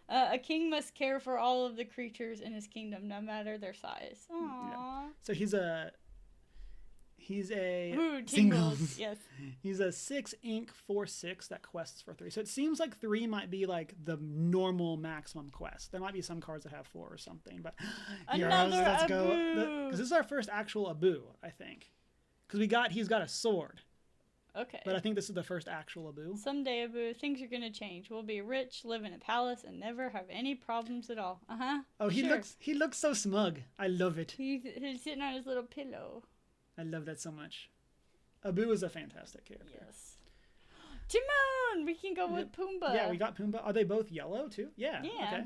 A king must care for all of the creatures in his kingdom, no matter their size. Aww. Yeah. So he's a singles. Yes. He's a 6 ink 4/6 that quests for 3. So it seems like 3 might be like the normal maximum quest. There might be some cards that have 4 or something, but let's go. Because this is our first actual Abu, I think. Because he's got a sword. Okay. But I think this is the first actual Abu. Someday, Abu, things are gonna change. We'll be rich, live in a palace, and never have any problems at all. Oh, he looks so smug. I love it. He's sitting on his little pillow. I love that so much. Abu is a fantastic character. Yes. Timon! We can go with Pumbaa. Yeah, we got Pumbaa. Are they both yellow too? Yeah. Okay.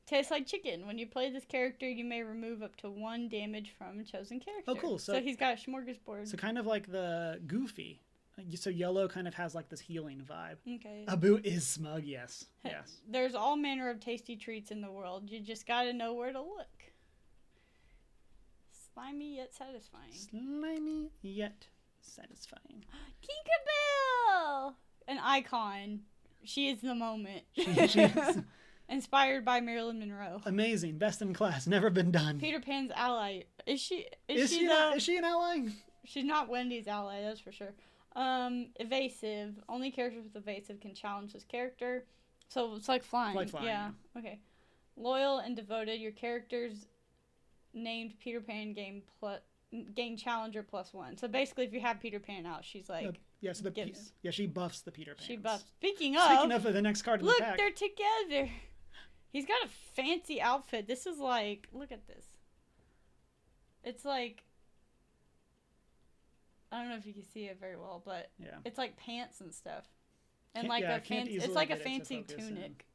Tastes like chicken. When you play this character, you may remove up to 1 damage from a chosen character. Oh, cool. So he's got a smorgasbord. So kind of like the Goofy. So yellow kind of has like this healing vibe. Okay. Abu is smug, yes. Yes. There's all manner of tasty treats in the world. You just gotta know where to look. Slimy yet satisfying. Slimy yet satisfying. Tinkerbell! An icon. She is the moment. She is. Inspired by Marilyn Monroe. Amazing. Best in class. Never been done. Peter Pan's ally. Is she an ally? She's not Wendy's ally, that's for sure. Evasive. Only characters with evasive can challenge this character. So it's like flying. Yeah. Okay. Loyal and devoted. Your characters named Peter Pan gain challenger +1. So basically, if you have Peter Pan out, she's like she buffs the Peter Pan. She buffs. Speaking of the next card in the pack. Look, they're together. He's got a fancy outfit. This is like, look at this. It's like, I don't know if you can see it very well, but it's like pants and stuff, and it's like a fancy tunic.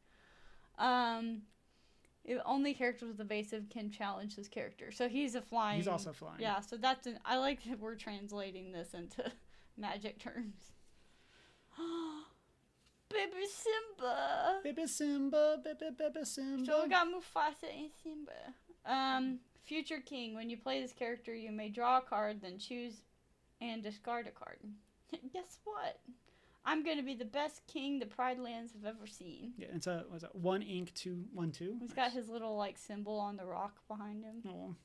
Only characters with evasive can challenge this character. So he's also flying. Yeah, so I like that we're translating this into magic terms. Baby Simba. Baby Simba, baby Simba. So we got Mufasa and Simba. Future King. When you play this character, you may draw a card, then choose and discard a card. Guess what? I'm going to be the best king the Pride Lands have ever seen. Yeah, and so was it 1 ink 2 1 2? He's got his little like symbol on the rock behind him. Oh.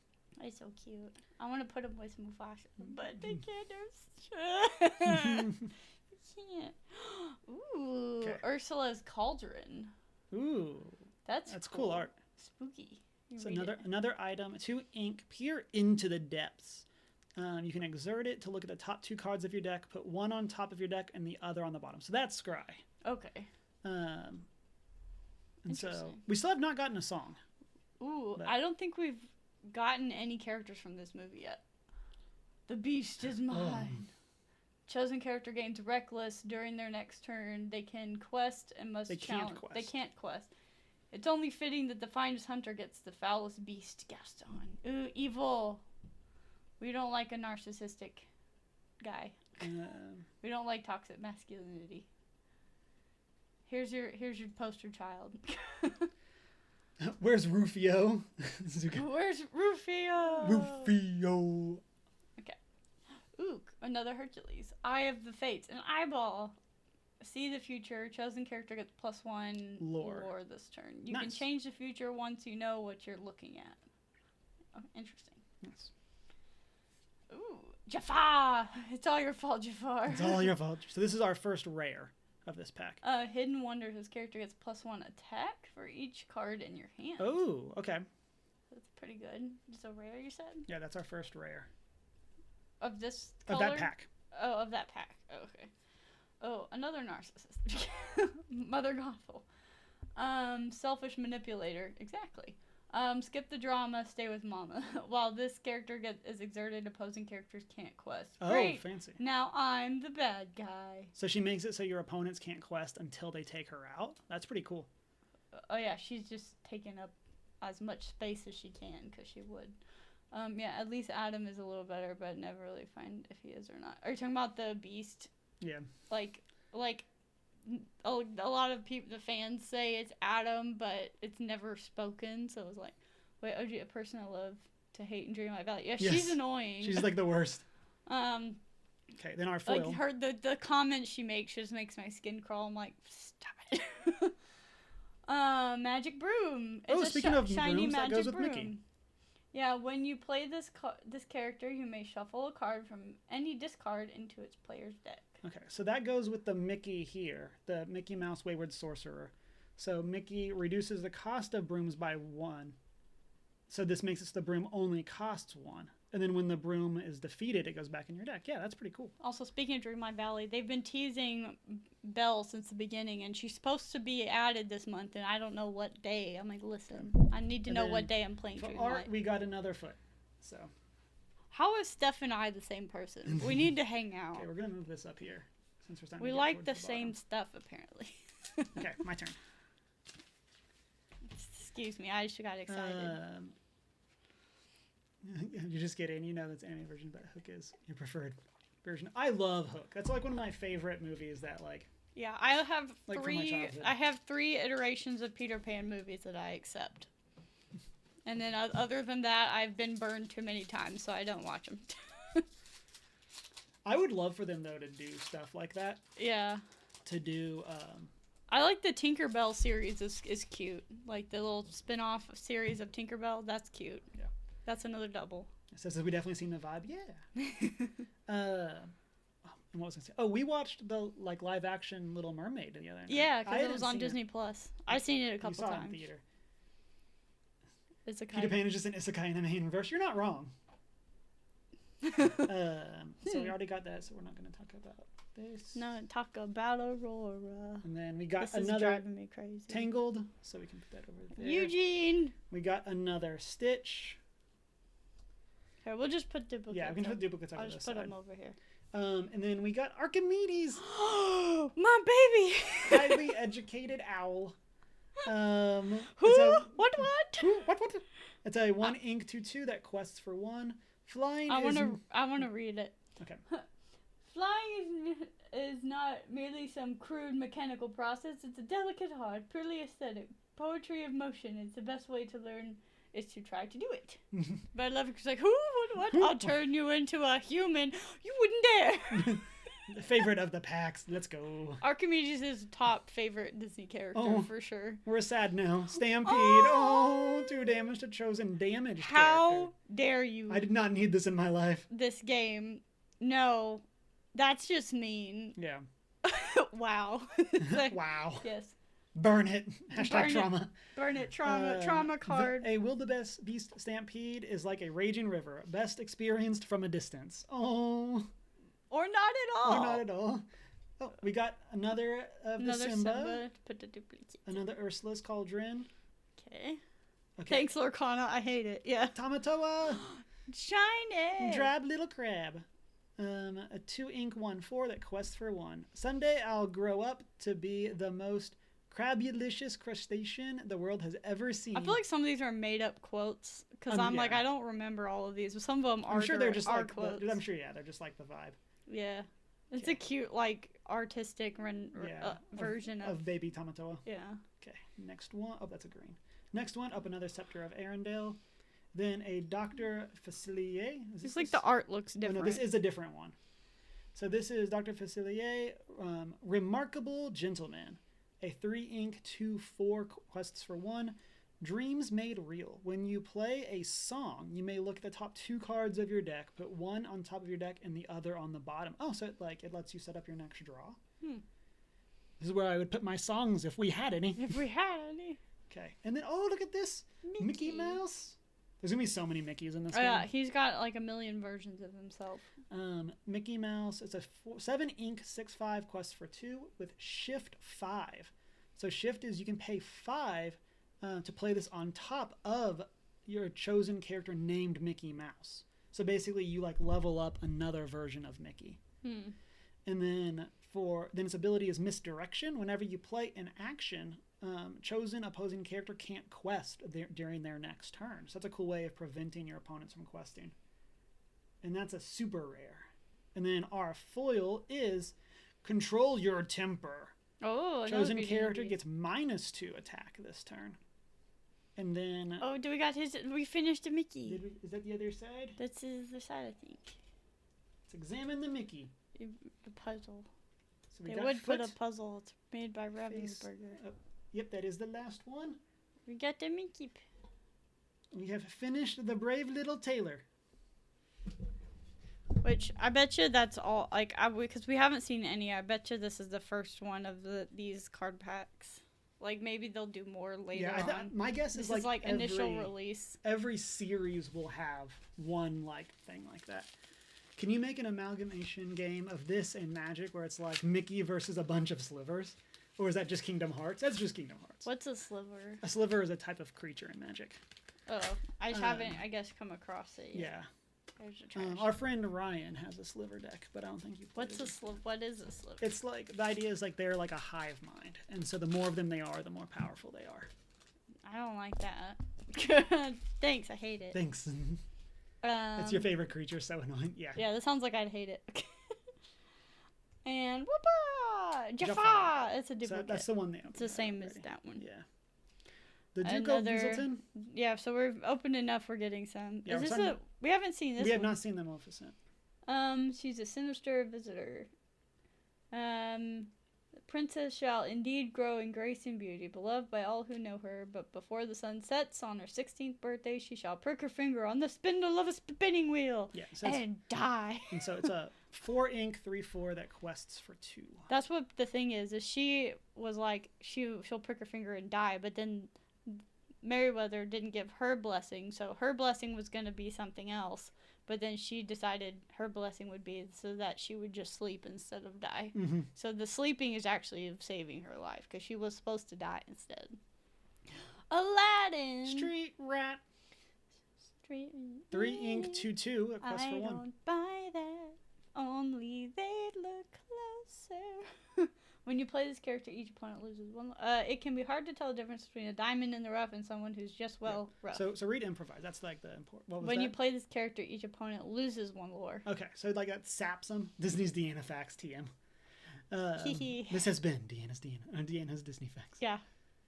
He's so cute. I want to put him with Mufasa, but they can't. You can't. Ooh, okay. Ursula's Cauldron. Ooh, that's cool art. Spooky. So another item. 2 ink. Peer into the depths. You can exert it to look at the top 2 cards of your deck. Put 1 on top of your deck and the other on the bottom. So that's Scry. Okay. And so we still have not gotten a song. Ooh, I don't think we've gotten any characters from this movie yet. The beast is mine. Chosen character gains Reckless during their next turn. They can quest and must challenge. They can't quest. It's only fitting that the finest hunter gets the foulest beast, Gaston. Ooh, evil. We don't like a narcissistic guy. We don't like toxic masculinity. Here's your poster child. Where's Rufio? Where's Rufio? Rufio. Okay. Ooh, another Hercules. Eye of the Fates. An eyeball. See the future. Chosen character gets +1 lore this turn. You can change the future once you know what you're looking at. Oh, interesting. Yes. Ooh, Jafar! It's all your fault, Jafar. It's all your fault. So this is our first rare. of this pack? Hidden Wonders. This character gets +1 attack for each card in your hand. Oh, okay. That's pretty good. It's a rare, you said? Yeah, that's our first rare. Of this color? Of that pack. Oh, of that pack. Oh, okay. Oh, another narcissist. Mother Gothel. Selfish manipulator. Exactly. Skip the drama, stay with mama. While this character is exerted, opposing characters can't quest. Oh, Great. fancy. Now I'm the bad guy. So she makes it so your opponents can't quest until they take her out? That's pretty cool. Oh, yeah, she's just taking up as much space as she can, because she would. Yeah, at least Adam is a little better, but never really find if he is or not. Are you talking about the Beast? Yeah. Like a lot of people, the fans say it's Adam, but it's never spoken. So it was like, wait, OG, a person I love to hate and dream about. Yeah, yes. She's annoying. She's like the worst. Okay, then our foil. Like the comments she makes just makes my skin crawl. I'm like, stop it. Magic Broom. It's speaking of shiny brooms, magic that goes with broom. Mickey. Yeah, when you play this character, you may shuffle a card from any discard into its player's deck. Okay, so that goes with the Mickey here, the Mickey Mouse Wayward Sorcerer. So Mickey reduces the cost of brooms by 1. So this makes it so the broom only costs 1. And then when the broom is defeated, it goes back in your deck. Yeah, that's pretty cool. Also, speaking of Dreamlight Valley, they've been teasing Belle since the beginning, and she's supposed to be added this month, and I don't know what day. I'm like, listen, I need to know what day I'm playing Dreamlight. For art, we got another foot. So. How is Steph and I the same person? We need to hang out. Okay, we're going to move this up here. Since we're we like the same stuff, apparently. Okay, my turn. Excuse me, I just got excited. You just get in, you know that's anime version, but Hook is your preferred version. I love Hook. That's like one of my favorite movies that like. Yeah, I have like three. I have 3 iterations of Peter Pan movies that I accept. And then other than that, I've been burned too many times, so I don't watch them. I would love for them, though, to do stuff like that. Yeah. To do... I like the Tinkerbell series is cute. Like the little spin-off series of Tinkerbell, that's cute. Yeah. That's another double. It says we definitely seen the vibe. Yeah. And what was I saying? Oh, we watched the live-action Little Mermaid the other night. Yeah, because it was on Disney Plus. I've seen it a couple times. In theater. Isekai. Peter Pan is just an isekai in the main reverse. You're not wrong. So we already got that, so we're not going to talk about this. No, talk about Aurora. And then we got this is another driving me crazy. Tangled, so we can put that over there. Eugene! We got another Stitch. Here, we'll just put duplicates. Yeah, we can put duplicates over I'll just put them over here. And then we got Archimedes. My baby! Highly educated owl. Who? What? What? It's a 1 ink 2/2 that quests for 1. Flying I want to read it. Okay. Flying is not merely some crude mechanical process. It's a delicate art, purely aesthetic. Poetry of motion. It's the best way to learn is to try to do it. But I love it because like, who? What? I'll turn you into a human. You wouldn't dare. The favorite of the packs. Let's go. Archimedes is top favorite Disney character for sure. We're sad now. Stampede. Oh, 2 damage to chosen damage. How dare you? I did not need this in my life. This game. No. That's just mean. Yeah. Wow. Like, wow. Yes. Burn it. Hashtag trauma. Burn it. Trauma card. A Wildebeest Beast Stampede is like a raging river. Best experienced from a distance. Oh. Or not at all. Or not at all. Oh, we got another of the Simba. Put the duplicate. Another Ursula's Cauldron. Okay. Thanks, Lorcana. I hate it. Yeah. Tamatoa. Shiny. Drab little crab. A 2 ink 1/4 that quests for 1. Someday I'll grow up to be the most crabulicious crustacean the world has ever seen. I feel like some of these are made up quotes because I'm like, I don't remember all of these, but some of them are. I'm sure they're just like quotes. I'm sure, yeah, they're just like the vibe. Yeah. It's a cute, like, artistic version of baby Tamatoa. Yeah. Okay, next one. Oh, that's a green. Next one, up another Scepter of Arendelle. Then a Dr. Facilier. It's like the art looks different. Oh, no, this is a different one. So this is Dr. Facilier, Remarkable Gentleman. A 3 ink 2/4 quests for 1. Dreams Made Real. When you play a song, you may look at the top 2 cards of your deck, put one on top of your deck and the other on the bottom. Oh, so it lets you set up your next draw. This is where I would put my songs if we had any. If we had any. Okay. And then, oh, look at this. Mickey Mouse. There's going to be so many Mickeys in this game. Yeah, he's got like a million versions of himself. Mickey Mouse. It's a 7 ink 6/5 quest for 2 with Shift 5. So Shift is you can pay 5 to play this on top of your chosen character named Mickey Mouse. So basically you like level up another version of Mickey. And then its ability is Misdirection. Whenever you play an action, chosen opposing character can't quest during their next turn. So that's a cool way of preventing your opponents from questing. And that's a super rare. And then our foil is Control Your Temper. Oh, chosen character gets -2 attack this turn. And then... Oh, we finished the Mickey. Is that the other side? That's the other side, I think. Let's examine the Mickey. The puzzle. So they would put a puzzle. It's made by Ravensburger. Yep, that is the last one. We got the Mickey. We have finished the brave little tailor. Which I bet you that's all. Like, because we haven't seen any. I bet you this is the first one of these card packs. Like maybe they'll do more later on. My guess is this is like initial release. Every series will have one like thing like that. Can you make an amalgamation game of this and Magic where it's like Mickey versus a bunch of slivers? Or is that just Kingdom Hearts? That's just Kingdom Hearts. What's a sliver? A sliver is a type of creature in Magic. Oh, I just haven't, I guess, come across it yet. Yeah. Our friend Ryan has a sliver deck, but I don't think you played it. What is a sliver? It's like, the idea is like they're like a hive mind. And so the more of them they are, the more powerful they are. I don't like that. Thanks, I hate it. Thanks. It's your favorite creature, so annoying. Yeah. Yeah, that sounds like I'd hate it. And whoopah! Jaffa! It's a duplicate. So that's the one they opened. It's the same as that one. Yeah. The Duke of Weaselton? Yeah, so we're opened enough. We're getting some. Yeah, we haven't seen this one. We have not seen the Maleficent. She's a sinister visitor. The princess shall indeed grow in grace and beauty, beloved by all who know her, but before the sun sets on her 16th birthday, she shall prick her finger on the spindle of a spinning wheel and die. And so it's a 4 ink 3/4 that quests for 2. That's what the thing is she was like, she'll prick her finger and die, but then Merryweather didn't give her blessing, so her blessing was going to be something else. But then she decided her blessing would be so that she would just sleep instead of die. Mm-hmm. So the sleeping is actually saving her life because she was supposed to die instead. Aladdin. Street rat. 3 ink 2/2. A quest for 1. I don't buy that. Only they'd look closer. When you play this character, each opponent loses 1. It can be hard to tell the difference between a diamond in the rough and someone who's just rough. So read improvise. That's like the important. What was when that? you play this character, each opponent loses 1 lore. Okay, so like that saps them. Disney's Deanna Facts TM. This has been Deanna's Disney Facts. Yeah,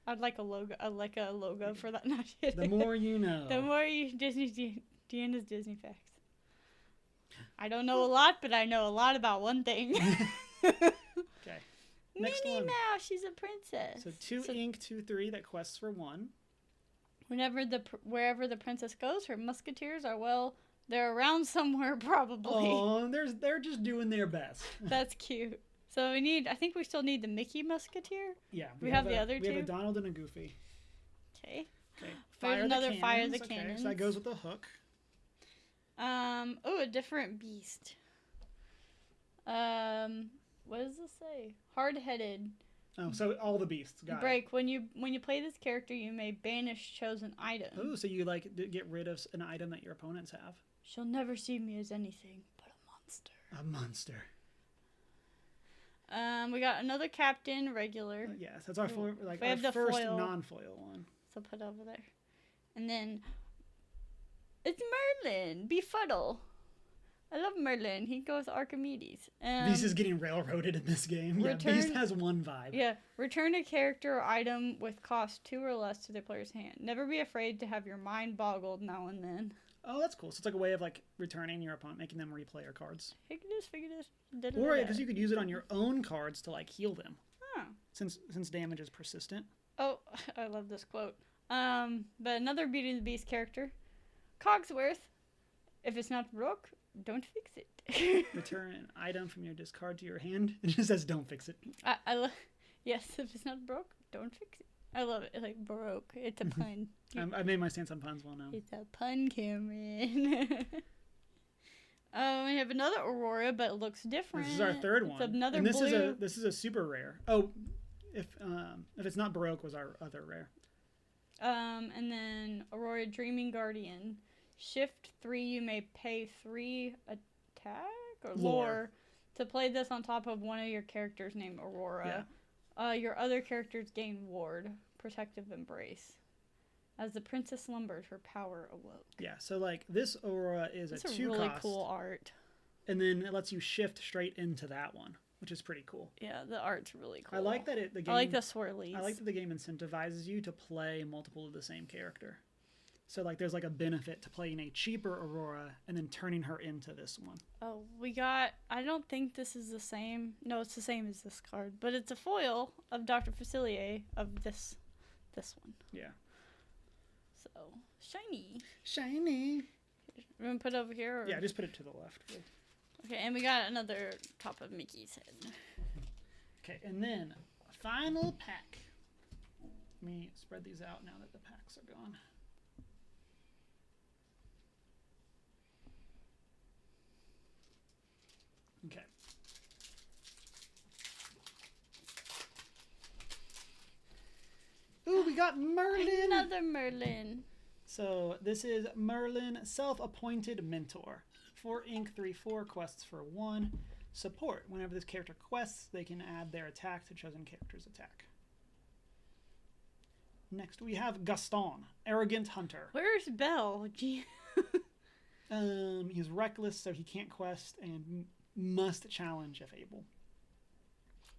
I'd like a logo. I'd like a logo for that. The more you know. The more you Deanna's Disney Facts. I don't know a lot, but I know a lot about one thing. Okay. Next Minnie one. Mouse, she's a princess. So 2 ink 2/3 that quests for 1. Wherever the princess goes, her musketeers are they're around somewhere probably. Oh, they're just doing their best. That's cute. So I think we still need the Mickey musketeer. Yeah, we have the other two. We have a Donald and a Goofy. Okay. Fire the cannons. Cannons. So that goes with the hook. A different beast. What does this say? Hard-headed. Oh, so all the beasts. Got Break. it. When you play this character, you may banish chosen item. Oh, so you like get rid of an item that your opponents have. She'll never see me as anything but a monster. A monster. We got another captain, regular. Yes, that's our first foil. non-foil one. So put over there, and then it's Merlin, Befuddle. I love Merlin. He goes Archimedes. Beast is getting railroaded in this game. Beast has 1 vibe. Yeah. Return a character or item with cost 2 or less to the player's hand. Never be afraid to have your mind boggled now and then. Oh, that's cool. So it's like a way of like returning your opponent, making them replay your cards. Figure this. Or because you could use it on your own cards to like heal them. Huh. Since damage is persistent. Oh, I love this quote. But another Beauty and the Beast character, Cogsworth. If it's not broke, don't fix it. Return an item from your discard to your hand. It just says don't fix it. Yes, if it's not broke, don't fix it. I love it. Like, broke. It's a pun. I made my stance on puns well now. It's a pun, Cameron. We have another Aurora, but it looks different. This is our third one. It's another and this blue. This is a super rare. Oh, if it's not Baroque was our other rare. And then Aurora Dreaming Guardian. Shift 3, you may pay 3 attack or lore to play this on top of one of your characters named Aurora. Yeah. Your other characters gain ward, protective embrace. As the princess slumbers, her power awoke. Yeah, so like this Aurora is a 2 really cost, cool art. And then it lets you shift straight into that one, which is pretty cool. Yeah, the art's really cool. I like that the game. I like the swirlies. I like that the game incentivizes you to play multiple of the same character. So like there's like a benefit to playing a cheaper Aurora and then turning her into this one. Oh, we got, I don't think this is the same. No, it's the same as this card, but it's a foil of Dr. Facilier of this one. Yeah. So, shiny. Shiny. We're going to put it over here? Or? Yeah, just put it to the left. Okay, and we got another top of Mickey's head. Okay, and then final pack. Let me spread these out now that the packs are gone. Okay. Ooh, we got Merlin. Another Merlin. So this is Merlin, self-appointed mentor. 4 ink, 3/4, quests for 1. Support. Whenever this character quests, they can add their attack to chosen character's attack. Next we have Gaston, arrogant hunter. Where's Belle? He's reckless, so he can't quest and must challenge if able.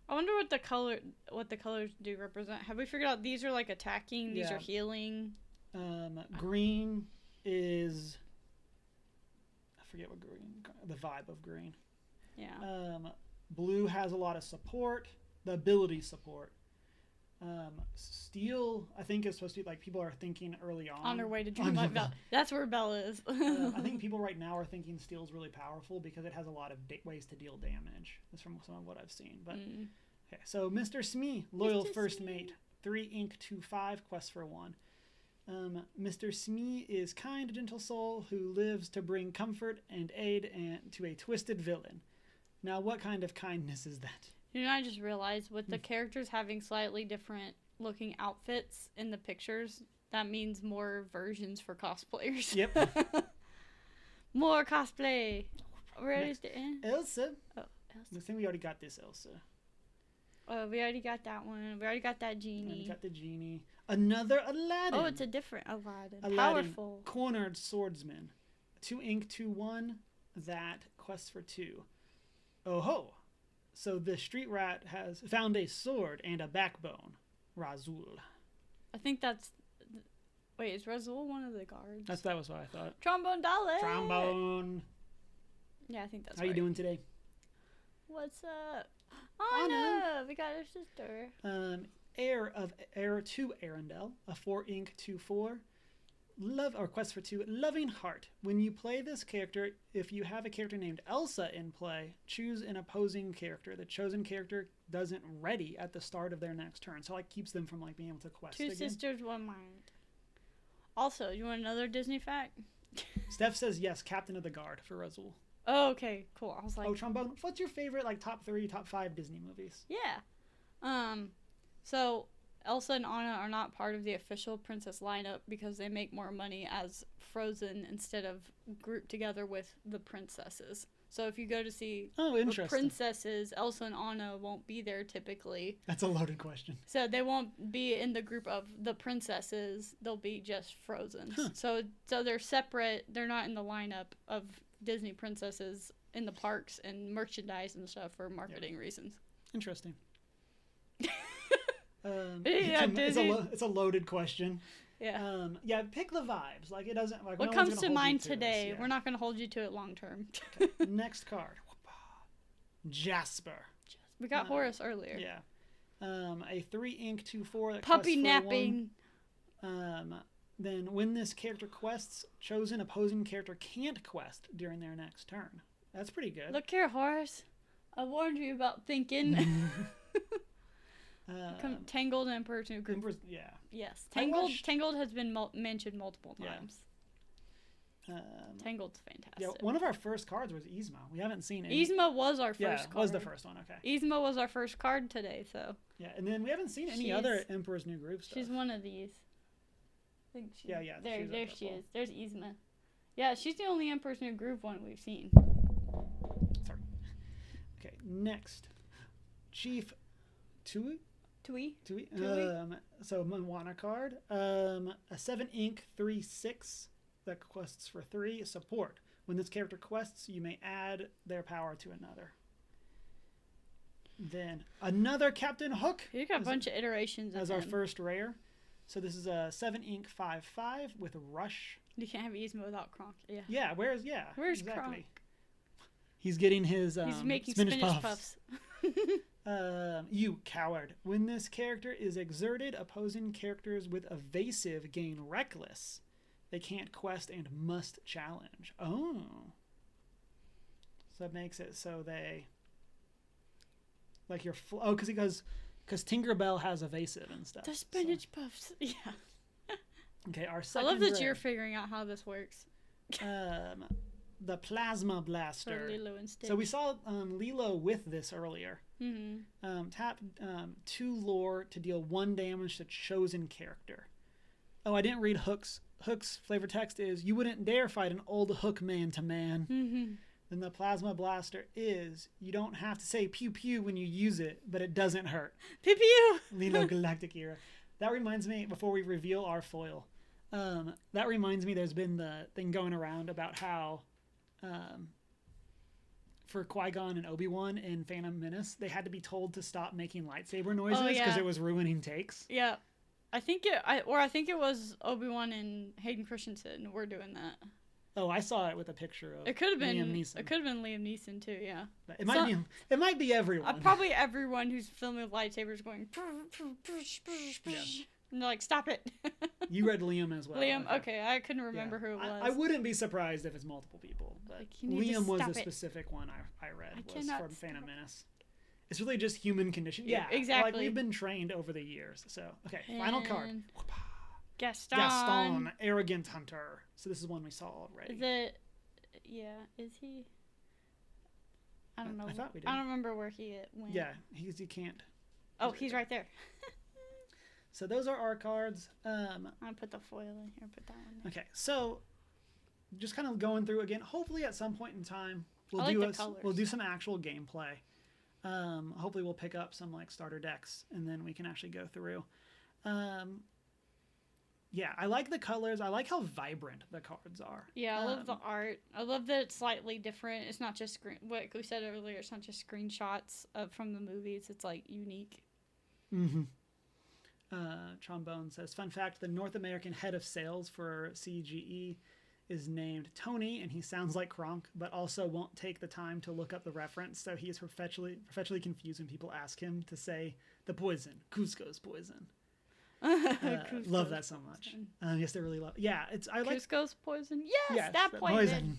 I wonder what the colors do represent. Have we figured out these are like attacking, these are healing? Green is, I forget what green, the vibe of green. Yeah. Blue has a lot of support, the ability support. Steel, I think, is supposed to be like people are thinking early on. On her way to Dreamlight Belle. That's where Belle is. I think people right now are thinking steel is really powerful because it has a lot of ways to deal damage. That's from some of what I've seen. But okay, so Mr. Smee, loyal Mr. first Smee. mate, 3 ink, 2/5, quest for 1. Mr. Smee is kind, gentle soul who lives to bring comfort and aid to a twisted villain. Now, what kind of kindness is that? You know, I just realized with the characters having slightly different looking outfits in the pictures, that means more versions for cosplayers. Yep. More cosplay. Where is the end? Elsa. Oh, Elsa. I think we already got this Elsa. Oh, we already got that one. We already got that genie. We already got the genie. Another Aladdin. Oh, it's a different Aladdin. Aladdin, powerful. cornered swordsman. 2 ink, 2/1. That quest for 2. Oh ho! So the street rat has found a sword and a backbone. Razul. I think that's. Wait, is Razul one of the guards? That was what I thought. Trombone Dolly. Trombone. Yeah, I think that's How you doing today? What's up? Anna! We got her sister. Heir to Arendelle. A 4 ink, 2/4. Quest for 2. Loving Heart. When you play this character, if you have a character named Elsa in play, choose an opposing character. The chosen character doesn't ready at the start of their next turn, so like keeps them from like being able to quest. 2 again. sisters, 1 mind. Also, you want another Disney fact? Steph says yes, Captain of the Guard for Razul. Oh, okay, cool. I was like, oh, Trombone. What's your favorite like top 3, top 5 Disney movies? Yeah. So Elsa and Anna are not part of the official princess lineup because they make more money as Frozen instead of grouped together with the princesses. So if you go to see the princesses, Elsa and Anna won't be there typically. That's a loaded question. So they won't be in the group of the princesses. They'll be just Frozen. Huh. So they're separate. They're not in the lineup of Disney princesses in the parks and merchandise and stuff for marketing reasons. Interesting. It's a loaded question. Yeah. Pick the vibes. Like it doesn't. Like what comes to mind today? We're not going to hold you to it long term. Okay. Next card. Jasper. We got Horace earlier. Yeah. A 3 ink, 2/4. Puppy napping. Then when this character quests, chosen opposing character can't quest during their next turn. That's pretty good. Look here, Horace. I warned you about thinking. Tangled and Emperor's New Groove. Yeah. Yes. Tangled has been mentioned multiple times. Tangled's fantastic. Yeah, one of our first cards was Yzma. We haven't seen it. Yzma was our first card. Was the first one, okay. Yzma was our first card today, so. Yeah, and then we haven't seen any other Emperor's New Groove stuff. She's one of these. I think yeah. There she is. There's Yzma. Yeah, she's the only Emperor's New Groove one we've seen. Sorry. Okay, next. Chief Tui. So Moana card. A 7 ink 3/6 that quests for 3 support. When this character quests, you may add their power to another. Then another Captain Hook. You got a bunch of iterations as our first rare. So this is a 7 ink 5/5 with Rush. You can't have Yzma without Kronk. Yeah. Yeah. Where's exactly. Kronk? He's getting his. He's making spinach puffs. You coward. When this character is exerted, opposing characters with evasive gain reckless. They can't quest and must challenge. Oh. So that makes it so they... Like you're... because Tinkerbell has evasive and stuff. The spinach puffs. Yeah. Okay, our second I love that you're figuring out how this works. The Plasma Blaster. For Lilo and Stitch. So we saw Lilo with this earlier. Mm-hmm. Tap 2 lore to deal 1 damage to chosen character. Oh, I didn't read Hook's. Hook's flavor text is, you wouldn't dare fight an old Hook man to man. Mm-hmm. Then the Plasma Blaster is, you don't have to say pew pew when you use it, but it doesn't hurt. Pew pew! Lilo Galactic Era. That reminds me, before we reveal our foil, that reminds me there's been the thing going around about how for Qui-Gon and Obi-Wan in Phantom Menace, they had to be told to stop making lightsaber noises because it was ruining takes. Yeah. I think it was Obi-Wan and Hayden Christensen were doing that. Oh, I saw it with a picture of Liam Neeson. It could have been Liam Neeson too, yeah. It might be everyone. Probably everyone who's filming with lightsabers going and they're like, stop it. You read Liam as well. Liam, okay. I couldn't remember who it was. I wouldn't be surprised if it's multiple people, but Liam was the specific one I read was from Phantom Menace. It's really just human condition. Yeah, exactly. Like we've been trained over the years. So, okay, final card. Gaston, Arrogant Hunter. So this is one we saw already. Is it? Yeah, is he? I don't know. I thought we did. I don't remember where he went. Yeah, he can't. Oh, he's right there. So those are our cards. I'll put the foil in here. Put that one there. Okay, so just kind of going through again. Hopefully, at some point in time, we'll do some actual gameplay. Hopefully, we'll pick up some like starter decks, and then we can actually go through. Yeah, I like the colors. I like how vibrant the cards are. Yeah, I love the art. I love that it's slightly different. It's not just what we said earlier. It's not just screenshots from the movies. It's like unique. Mm-hmm. Trombone says, fun fact, the North American head of sales for CGE is named Tony, and he sounds like Kronk, but also won't take the time to look up the reference, so he is perpetually confused when people ask him to say the poison, Cusco's poison. Love that so much. Yes, they really love it. Yeah, I like Cusco's poison. Yes, that poison.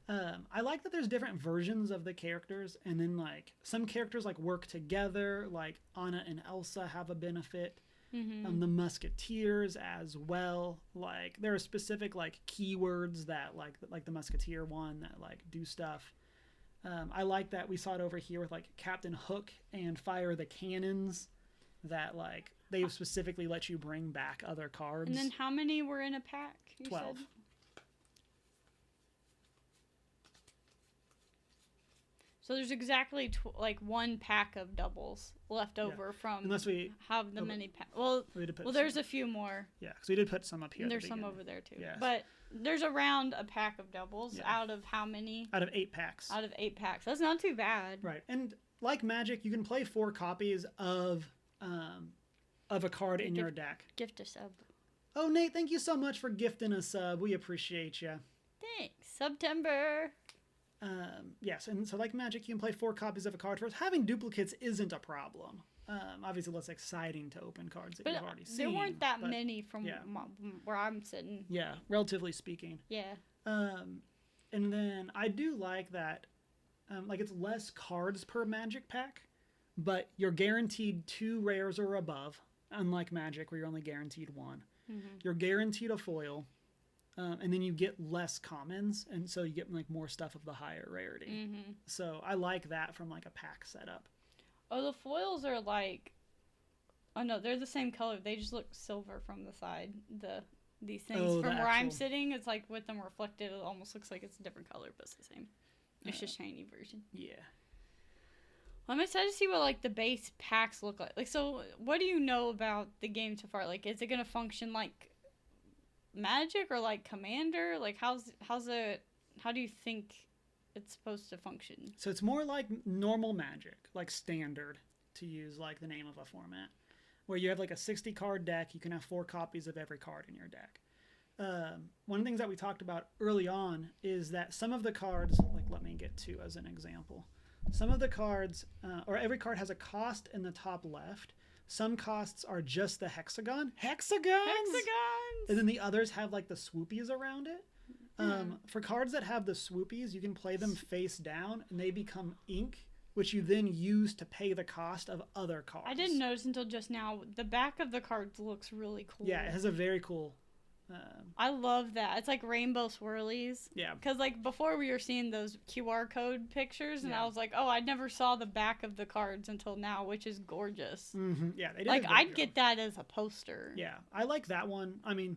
I like that there's different versions of the characters, and then like some characters like work together, like Anna and Elsa have a benefit. Mm-hmm. The Musketeers as well. Like there are specific like keywords that like the Musketeer one that like do stuff. I like that we saw it over here with like Captain Hook and Fire the Cannons, that like they specifically let you bring back other cards. And then how many were in a pack? 12. So there's exactly like one pack of doubles left over from unless we have the many packs. Well, there's a few more. Yeah, because we did put some up here. And there's some over there too. Yes. But there's around a pack of doubles out of how many? Out of 8 packs. Out of 8 packs. That's not too bad. Right, and like Magic, you can play 4 copies of a card in your deck. Gift a sub. Oh, Nate, thank you so much for gifting a sub. We appreciate you. Thanks, September. Yes, and so like Magic, you can play 4 copies of a card first. Having duplicates isn't a problem. Obviously, less exciting to open cards that you've already seen. There weren't that many from where I'm sitting. Yeah, relatively speaking. Yeah. And then I do like that, like it's less cards per Magic pack. but you're guaranteed 2 rares or above, unlike Magic where you're only guaranteed 1. You're guaranteed a foil, and then you get less commons, and so you get like more stuff of the higher rarity. So I like that from like a pack setup. Oh, the foils are like, oh no, they're the same color. They just look silver from the side. These things from where I'm sitting, it's like with them reflected, it almost looks like it's a different color, but it's the same. It's just shiny version. Yeah. I'm excited to see what like the base packs look like. Like, so what do you know about the game so far? Like, is it gonna function like Magic or like Commander? Like, how do you think it's supposed to function? So it's more like normal Magic, like standard, to use like the name of a format, where you have like a 60 card deck. You can have 4 copies of every card in your deck. One of the things that we talked about early on is that some of the cards, like let me get 2 as an example. Some of the cards, or every card has a cost in the top left. Some costs are just the hexagons! And then the others have like the swoopies around it. For cards that have the swoopies, you can play them face down and they become ink, which you then use to pay the cost of other cards. I didn't notice until just now. The back of the cards looks really cool. Yeah, it has a very cool... I love that. It's like rainbow swirlies. Yeah. Because like before we were seeing those QR code pictures, and I was like, oh, I never saw the back of the cards until now, which is gorgeous. Yeah, they did like I'd get that as a poster. Yeah, I like that one. I mean,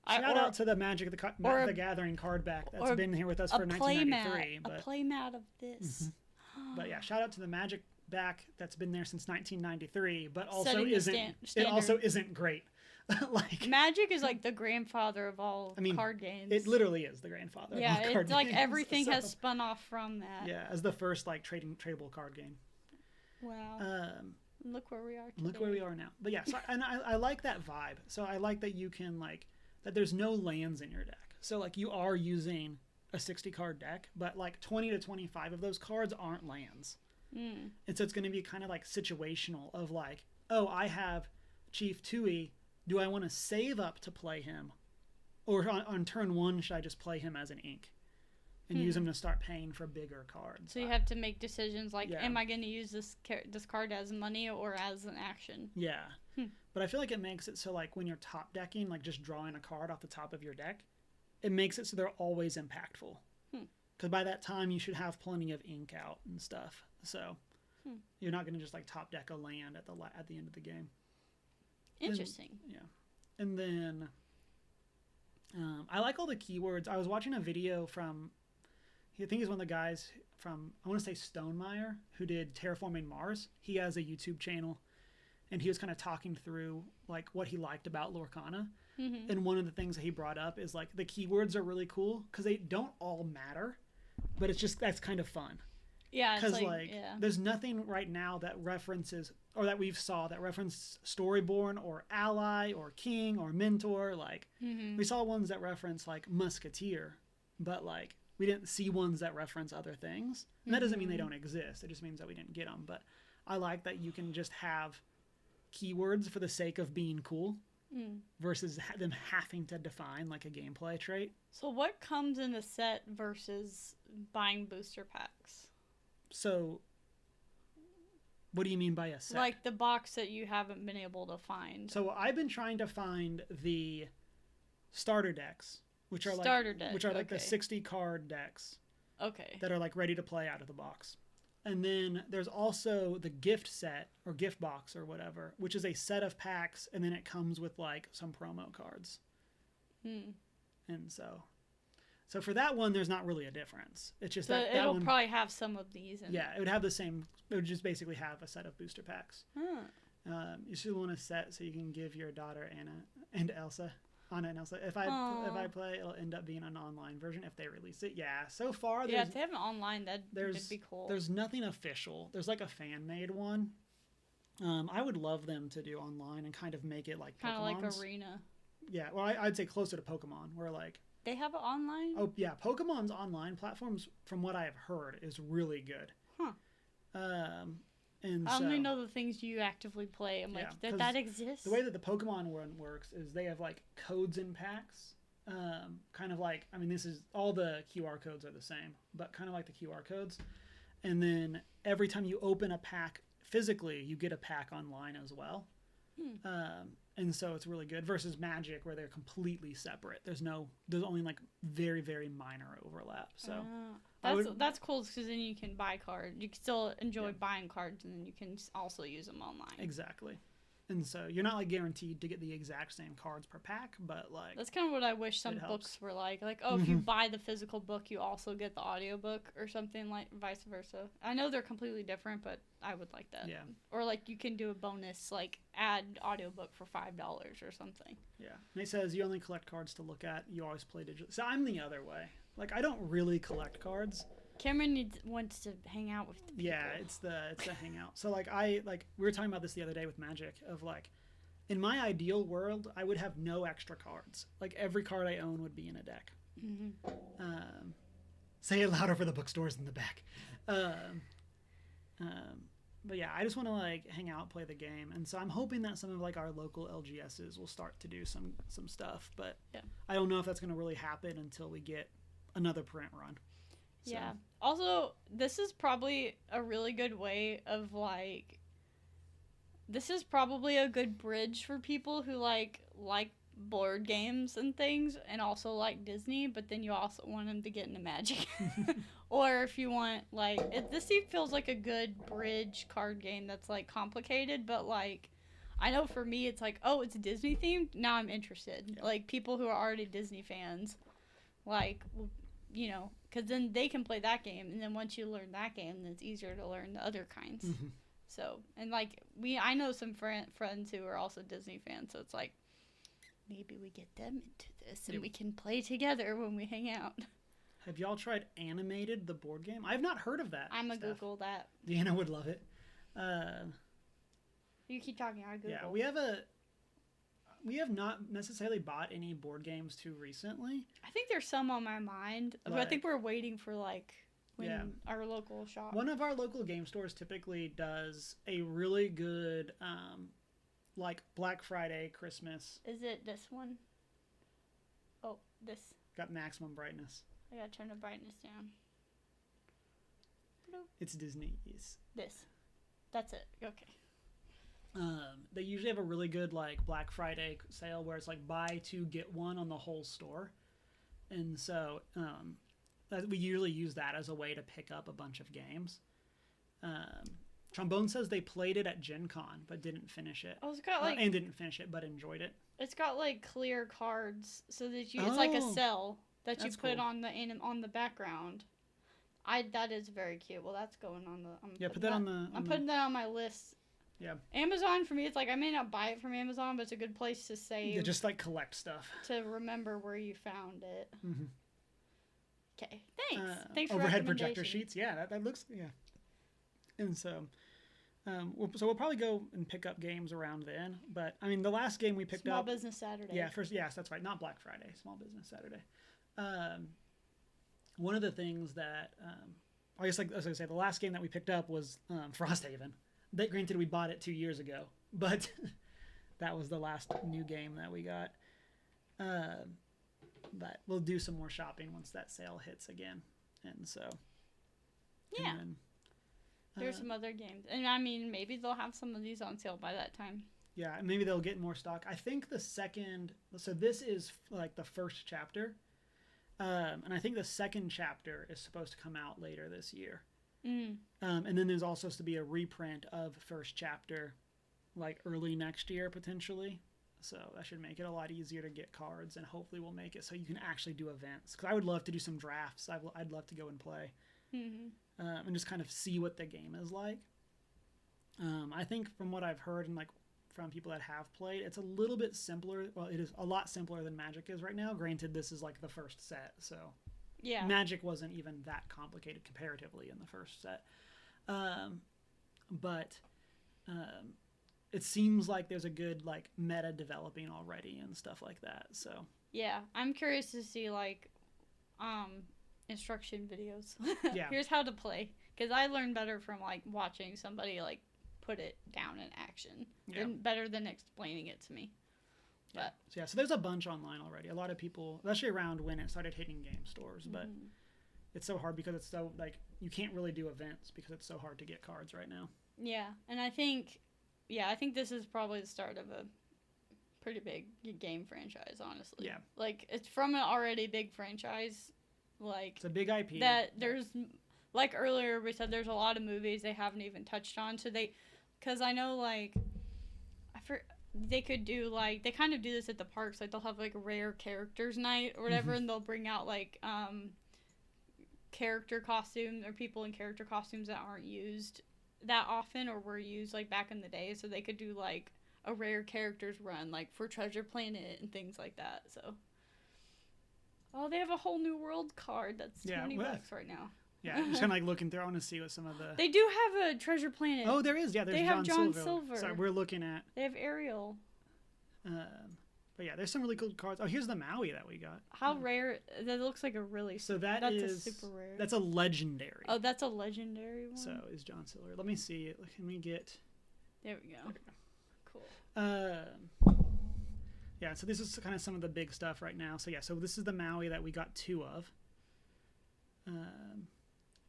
shout out to the Magic the Gathering card back that's been here with us for 1993. A playmat of this. But yeah, shout out to the Magic back that's been there since 1993, but also isn't great. Like Magic is like the grandfather of all card games. It literally is the grandfather of all card games. Yeah, it's like everything has spun off from that. Yeah, as the first like tradable card game. Wow. Look where we are today. Look where we are now. But yeah, so, and I like that vibe. So I like that you can like, that there's no lands in your deck. So like you are using a 60 card deck, but like 20 to 25 of those cards aren't lands. And so it's going to be kind of like situational of like, oh, I have Chief Tui. Do I want to save up to play him? Or on turn 1, should I just play him as an ink? And use him to start paying for bigger cards. So you have to make decisions like, am I going to use this card as money or as an action? Yeah. But I feel like it makes it so like when you're top decking, like just drawing a card off the top of your deck, it makes it so they're always impactful. Because by that time, you should have plenty of ink out and stuff. So you're not going to just like top deck a land at the end of the game. Interesting. And then I like all the keywords. I was watching a video from, I think he's one of the guys from, I want to say Stonemeyer, who did Terraforming Mars. He has a YouTube channel, and he was kind of talking through like what he liked about Lorcana. And one of the things that he brought up is like the keywords are really cool because they don't all matter, but it's just, that's kind of fun. Yeah, because there's nothing right now that references, or that we've saw that reference Storyborn or Ally or King or Mentor. Like we saw ones that reference like Musketeer, but like we didn't see ones that reference other things. And that doesn't mean they don't exist. It just means that we didn't get them. But I like that you can just have keywords for the sake of being cool versus them having to define like a gameplay trait. So what comes in a set versus buying booster packs? So, what do you mean by a set? Like the box that you haven't been able to find. So I've been trying to find the starter decks, which are like the 60 card decks. Okay. That are like ready to play out of the box. And then there's also the gift set or gift box or whatever, which is a set of packs, and then it comes with like some promo cards. And so for that one, there's not really a difference. It's just that it'll one, probably have some of these. It would have the same. It would just basically have a set of booster packs. You should want a set so you can give your daughter Anna and Elsa. If I play, it'll end up being an online version if they release it. Yeah. So far, if they have an online, that'd be cool. There's nothing official. There's like a fan made one. I would love them to do online and kind of make it like kind of like Arena. Yeah. Well, I'd say closer to Pokemon, where like. They have it online? Oh, yeah. Pokemon's online platforms, from what I have heard, is really good. And I only know the things you actively play. I'm like, that exists? The way that the Pokemon one works is they have, like, codes in packs. Kind of like, I mean, this is, all the QR codes are the same, but kind of like the QR codes. And then every time you open a pack physically, you get a pack online as well. And so it's really good versus Magic where they're completely separate. There's only like very, very minor overlap. So that's cool because then you can buy cards. You can still enjoy buying cards, and then you can also use them online. Exactly. And so you're not like guaranteed to get the exact same cards per pack, but like that's kind of what I wish some books were like. Like, oh, if you buy the physical book, you also get the audiobook or something, like vice versa. I know they're completely different, but I would like that. Yeah. Or like you can do a bonus, like add audiobook for $5 or something. Yeah. And it says you only collect cards to look at. You always play digital. So I'm the other way. Like I don't really collect cards. Cameron wants to hang out with the people. Yeah, it's the hangout. So like we were talking about this the other day with Magic of like in my ideal world I would have no extra cards. Like every card I own would be in a deck. Say it louder for the bookstores in the back. But yeah, I just want to like hang out, play the game, and so I'm hoping that some of like our local LGSs will start to do some stuff. But I don't know if that's going to really happen until we get another print run. So. Yeah. Also, this is probably a really good way of like. This is probably a good bridge for people who like board games and things, and also like Disney. But then you also want them to get into Magic, or if you want like this feels like a good bridge card game that's like complicated, but like. I know for me, it's like, oh, it's Disney themed. Now I'm interested. Yeah. Like people who are already Disney fans, like. You know, because then they can play that game, and then once you learn that game, then it's easier to learn the other kinds. So, and like I know some friends who are also Disney fans, so it's like maybe we get them into this, and we can play together when we hang out. Have y'all tried Animated, the board game? I've not heard of that. I'm gonna Google that. Deanna would love it. You keep talking. I Google. Yeah, we have not necessarily bought any board games too recently. I think there's some on my mind, but I think we're waiting for like when our local shop. One of our local game stores typically does a really good like Black Friday, Christmas. Is it this one? Oh, this. Got maximum brightness. I gotta turn the brightness down. It's Disney's. This. That's it. Okay. They usually have a really good like Black Friday sale where it's like buy two get one on the whole store, and so we usually use that as a way to pick up a bunch of games. Trombone says they played it at Gen Con but didn't finish it. Oh, it's got like and didn't finish it but enjoyed it. It's got like clear cards so that it's like a cell that you put on the background. That is very cute. Well, that's going on the. Put that on the. I'm putting that on my list. Yeah. Amazon for me, it's like I may not buy it from Amazon, but it's a good place to save. Yeah, just like collect stuff. To remember where you found it. Okay, thanks. Thanks for overhead projector sheets. Yeah, that looks And so, we'll probably go and pick up games around then. But I mean, the last game we picked Small up. Business Saturday. Yeah, yes, that's right. Not Black Friday. Small Business Saturday. One of the things that I guess like as I say, the last game that we picked up was Frosthaven. Granted, we bought it 2 years ago, but that was the last new game that we got. But we'll do some more shopping once that sale hits again, and so. Yeah. And then, there's some other games, and I mean maybe they'll have some of these on sale by that time. Yeah, and maybe they'll get more stock. I think the second. So this is like the first chapter, and I think the second chapter is supposed to come out later this year. And then there's also supposed to be a reprint of first chapter like early next year potentially, so that should make it a lot easier to get cards, and hopefully we'll make it so you can actually do events, because I would love to do some drafts. I'd love to go and play and just kind of see what the game is like. I think from what I've heard and like from people that have played, it's a little bit simpler. Well, it is a lot simpler than Magic is right now. Granted, this is like the first set, so yeah, Magic wasn't even that complicated comparatively in the first set. But it seems like there's a good like meta developing already and stuff like that. So yeah, I'm curious to see like instruction videos. Yeah. Here's how to play, because I learn better from like watching somebody like put it down in action better than explaining it to me. But so there's a bunch online already. A lot of people, especially around when it started hitting game stores, but it's so hard because it's so like you can't really do events because it's so hard to get cards right now. Yeah, and I think this is probably the start of a pretty big game franchise, honestly. Yeah. Like, it's from an already big franchise. Like, it's a big IP. That there's, like earlier we said, there's a lot of movies they haven't even touched on. So because I know, like, they could do, like, they kind of do this at the parks. Like, they'll have, like, a rare characters night or whatever, and they'll bring out, like, character costumes or people in character costumes that aren't used that often or were used, like, back in the day. So they could do, like, a rare characters run, like, for Treasure Planet and things like that. So, they have a whole new world card that's $20 right now. Yeah, I'm just kind of like looking through. I want to see what some of the... They do have a Treasure Planet. Oh, there is. Yeah, there's John Silver. Sorry, we're looking at... They have Ariel. But yeah, there's some really cool cards. Oh, here's the Maui that we got. How rare... That looks like a really... That's a super rare. That's a legendary. Oh, that's a legendary one? So is John Silver. Let me see. Can we get... There we go. Cool. Yeah, so this is kind of some of the big stuff right now. So yeah, so this is the Maui that we got 2 of.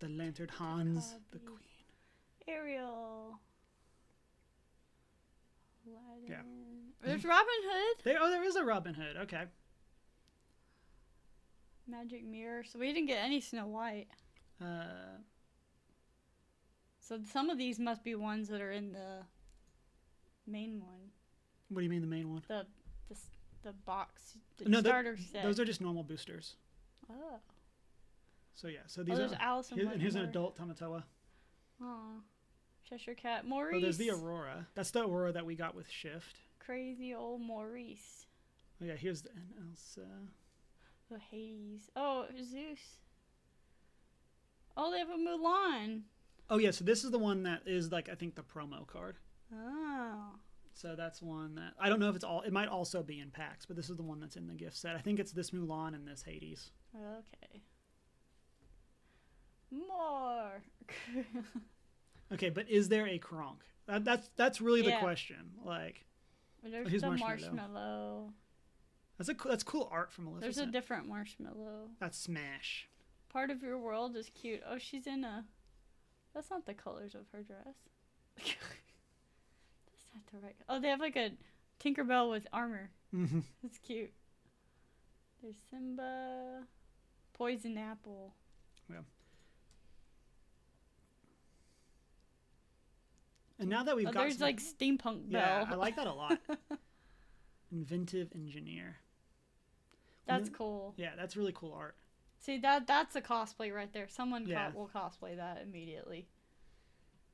The Lantern Hans, the Queen. Ariel. Aladdin. Yeah. There's Robin Hood. There is a Robin Hood. Okay. Magic Mirror. So we didn't get any Snow White. So some of these must be ones that are in the main one. What do you mean the main one? The box. The starter set. Those are just normal boosters. Oh. So yeah, so these are Alice and here's an adult Tamatoa. Oh, Cheshire Cat. Maurice. Oh, there's the Aurora. That's the Aurora that we got with Shift. Crazy old Maurice. Oh yeah, here's the Elsa. The Hades. Oh, Zeus. Oh, they have a Mulan. Oh yeah, so this is the one that is like I think the promo card. Oh. So that's one that I don't know if it's all. It might also be in packs, but this is the one that's in the gift set. I think it's this Mulan and this Hades. Okay. More. Okay, but is there a Kronk? That's really the question. Like, there's the marshmallow. That's cool art from Maleficent. There's a different marshmallow. That's Smash. Part of your world is cute. Oh, she's in a. That's not the colors of her dress. That's not the right. Oh, they have like a Tinkerbell with armor. Mm-hmm. That's cute. There's Simba. Poison Apple. Yeah. And now that we've got there's like Steampunk Belle. Yeah, I like that a lot. Inventive Engineer. That's cool. Yeah, that's really cool art. See, that's a cosplay right there. Someone will cosplay that immediately.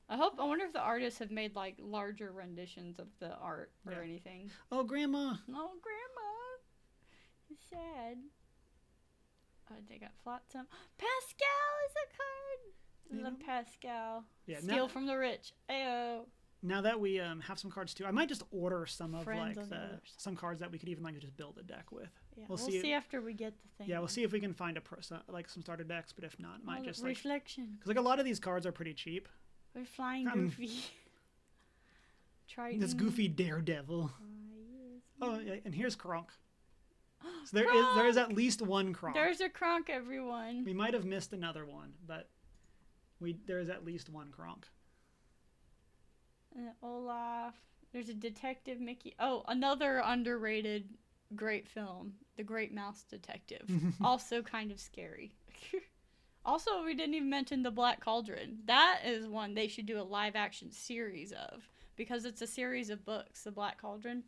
I wonder if the artists have made like larger renditions of the art or anything. Oh, Grandma. Oh, Grandma. It's sad. Oh, they got Flotsam. Pascal is a card. I love Pascal. Yeah, Steal from the rich. Ayo. Now that we have some cards too, I might just order some of Friends like some cards that we could even like just build a deck with. Yeah, we'll see after we get the thing. Yeah, we'll see if we can find like some starter decks, but if not, it might just reflection. Because like a lot of these cards are pretty cheap. We're flying Goofy. This Goofy Daredevil. Oh, yeah, and here's Kronk. So there is at least one Kronk. There's a Kronk, everyone. We might have missed another one, but there is at least one Kronk. Olaf. There's a Detective Mickey. Oh, another underrated great film, The Great Mouse Detective. Also kind of scary. Also, we didn't even mention The Black Cauldron. That is one they should do a live-action series of, because it's a series of books, The Black Cauldron.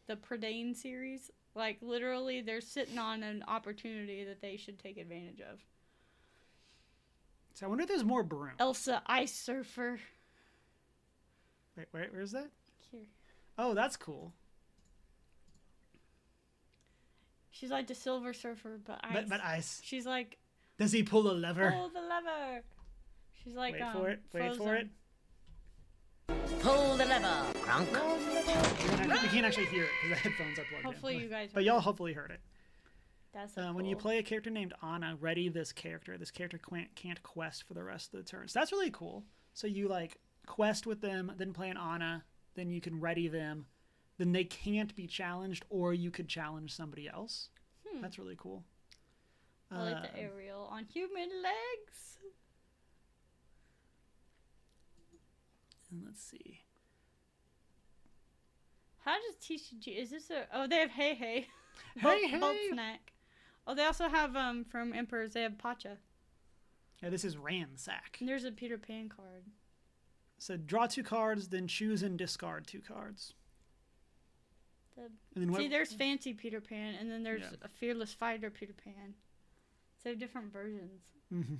The Prydain series. Like, literally, they're sitting on an opportunity that they should take advantage of. So I wonder if there's more Broom. Elsa Ice Surfer. Wait, where is that? Here. Oh, that's cool. She's like the Silver Surfer, but ice. But ice. She's like... Does he pull the lever? Pull the lever. She's like, Wait for it. Frozen. Wait for it. Pull the lever, Kronk. We can't actually hear it because the headphones are plugged Hopefully in. You guys... But y'all hopefully heard it. That's cool. When you play a character named Anna, ready this character. This character can't quest for the rest of the turns. That's really cool. So you like quest with them, then play an Anna, then you can ready them. Then they can't be challenged, or you could challenge somebody else. That's really cool. I like the Ariel on human legs. And let's see. How does TCG? Is this a? Oh, they have Hey Hey. Hey Bolt snack. Oh, they also have from Emperors. They have Pacha. Yeah, this is Ransack. And there's a Peter Pan card. So draw 2 cards, then choose and discard 2 cards. See, there's Fancy Peter Pan, and then there's a Fearless Fighter Peter Pan. So different versions. Mm-hmm.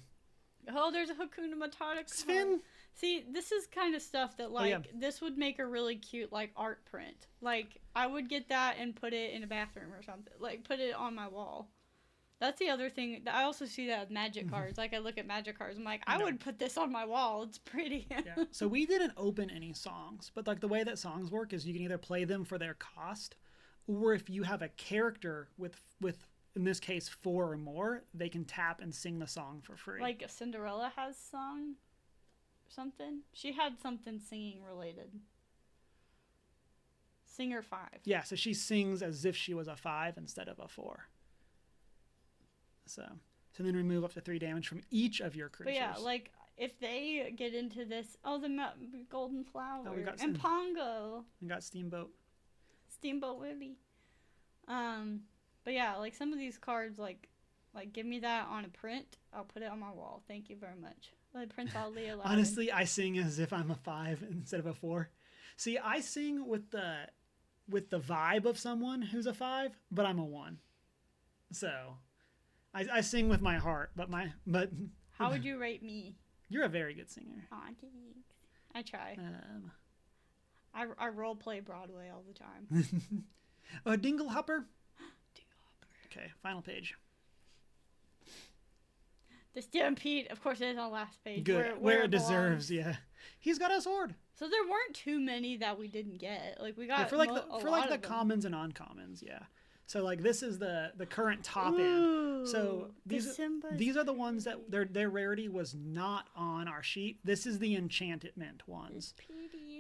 Oh, there's a Hakuna Matata Sven. card. See, this is kind of stuff that this would make a really cute like art print. Like I would get that and put it in a bathroom or something. Like put it on my wall. That's the other thing. I also see that with Magic cards. Like I look at Magic cards, I'm like, I would put this on my wall. It's pretty. Yeah. So we didn't open any songs, but like the way that songs work is you can either play them for their cost, or if you have a character with in this case 4 or more, they can tap and sing the song for free. Like Cinderella has song, something. She had something singing related. Singer 5. Yeah. So she sings as if she was a 5 instead of a 4. So then remove up to 3 damage from each of your creatures. But yeah, like if they get into this, the golden flower and Pongo. We got Steamboat Willie. But yeah, like some of these cards, like give me that on a print. I'll put it on my wall. Thank you very much. Like Prince Ali. Honestly, I sing as if I'm a 5 instead of a 4. See, I sing with the vibe of someone who's a 5, but I'm a 1. So. I sing with my heart, but how would you rate me? You're a very good singer. Aw, thanks. I try. I role play Broadway all the time. Dinglehopper. Okay, final page. The Stampede, of course, it is on the last page. Good, where it deserves. Yeah, he's got a sword. So there weren't too many that we didn't get. Like we got for the commons and uncommons. Yeah. So like this is the current top end. So these are the ones that their rarity was not on our sheet. This is the enchantment ones.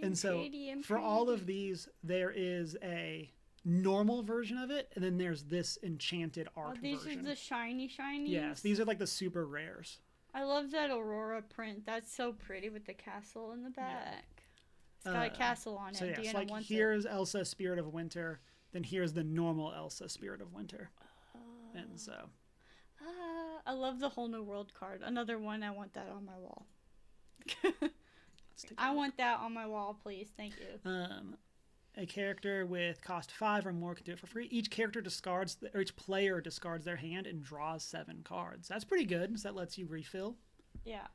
And so for all of these, there is a normal version of it, and then there's this enchanted art version. These are the shiny shinies? Yes, these are like the super rares. I love that Aurora print. That's so pretty with the castle in the back. It's got a castle on it. So yeah, like here's Elsa, Spirit of Winter. Then here's the normal Elsa, Spirit of Winter. And so. I love the Whole New World card. Another one, I want that on my wall. I want that on my wall, please. Thank you. A character with cost 5 or more can do it for free. Each player discards their hand and draws 7 cards. That's pretty good. So that lets you refill. Yeah,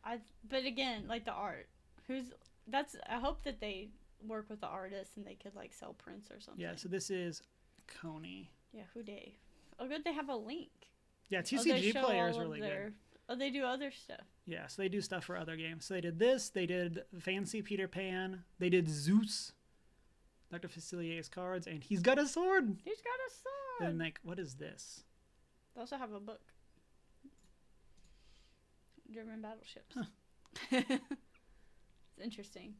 but again, like the art. I hope that they work with the artists and they could like sell prints or something. Yeah, so this is Coney. Yeah, who they? Oh, good, they have a link. Yeah, TCG player is really good. Oh, they do other stuff. Yeah, so they do stuff for other games. So they did this. They did Fancy Peter Pan. They did Zeus. Dr. Facilier's cards, and he's got a sword. He's got a sword. And like, what is this? They also have a book. German battleships. Huh. It's interesting.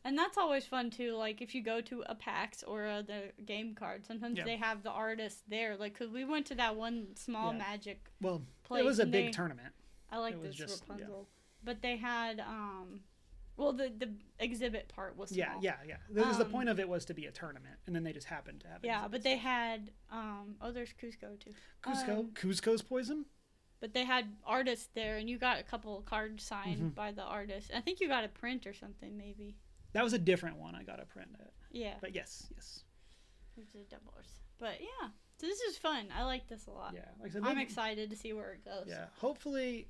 And that's always fun too. Like if you go to a PAX or the game card, sometimes they have the artist there. Like, cause we went to that one small Magic. Well, place it was a big tournament. I like this Rapunzel, but they had well the exhibit part was small. Yeah. The point of it was to be a tournament, and then they just happened to have. Yeah, but they had there's Cusco too. Cusco's poison. But they had artists there, and you got a couple of cards signed by the artist. I think you got a print or something, maybe. That was a different one. I got a print at. Yeah. But yes. There's the doublers. But yeah, so this is fun. I like this a lot. Yeah, like I said, I'm excited to see where it goes. Yeah, hopefully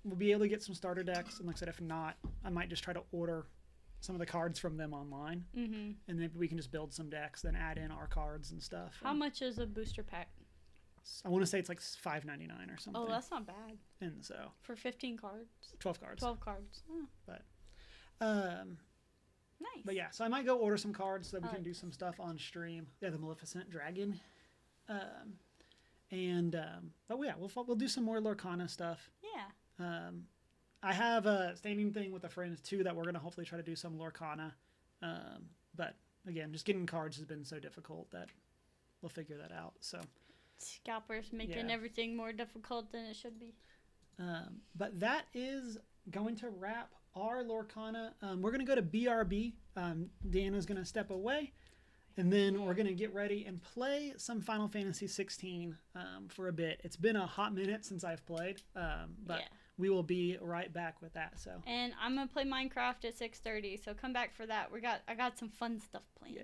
we'll be able to get some starter decks, and like I said, if not, I might just try to order some of the cards from them online, and then we can just build some decks, then add in our cards and stuff. How much is a booster pack? I want to say it's like $5.99 or something. Oh, that's not bad. And so for 15 cards. 12 cards. 12 cards. Oh. But nice. But yeah, so I might go order some cards so we can do some stuff on stream. Yeah, the Maleficent Dragon. But yeah, we'll do some more Lorcana stuff. Yeah. I have a standing thing with a friend too that we're gonna hopefully try to do some Lorcana. But again, just getting cards has been so difficult that we'll figure that out. So scalpers making everything more difficult than it should be. But that is going to wrap our Lorcana. We're going to go to BRB. Deanna's going to step away. And then we're going to get ready and play some Final Fantasy 16 for a bit. It's been a hot minute since I've played, but we will be right back with that. So. And I'm going to play Minecraft at 6:30, so come back for that. I got some fun stuff planned. Yeah.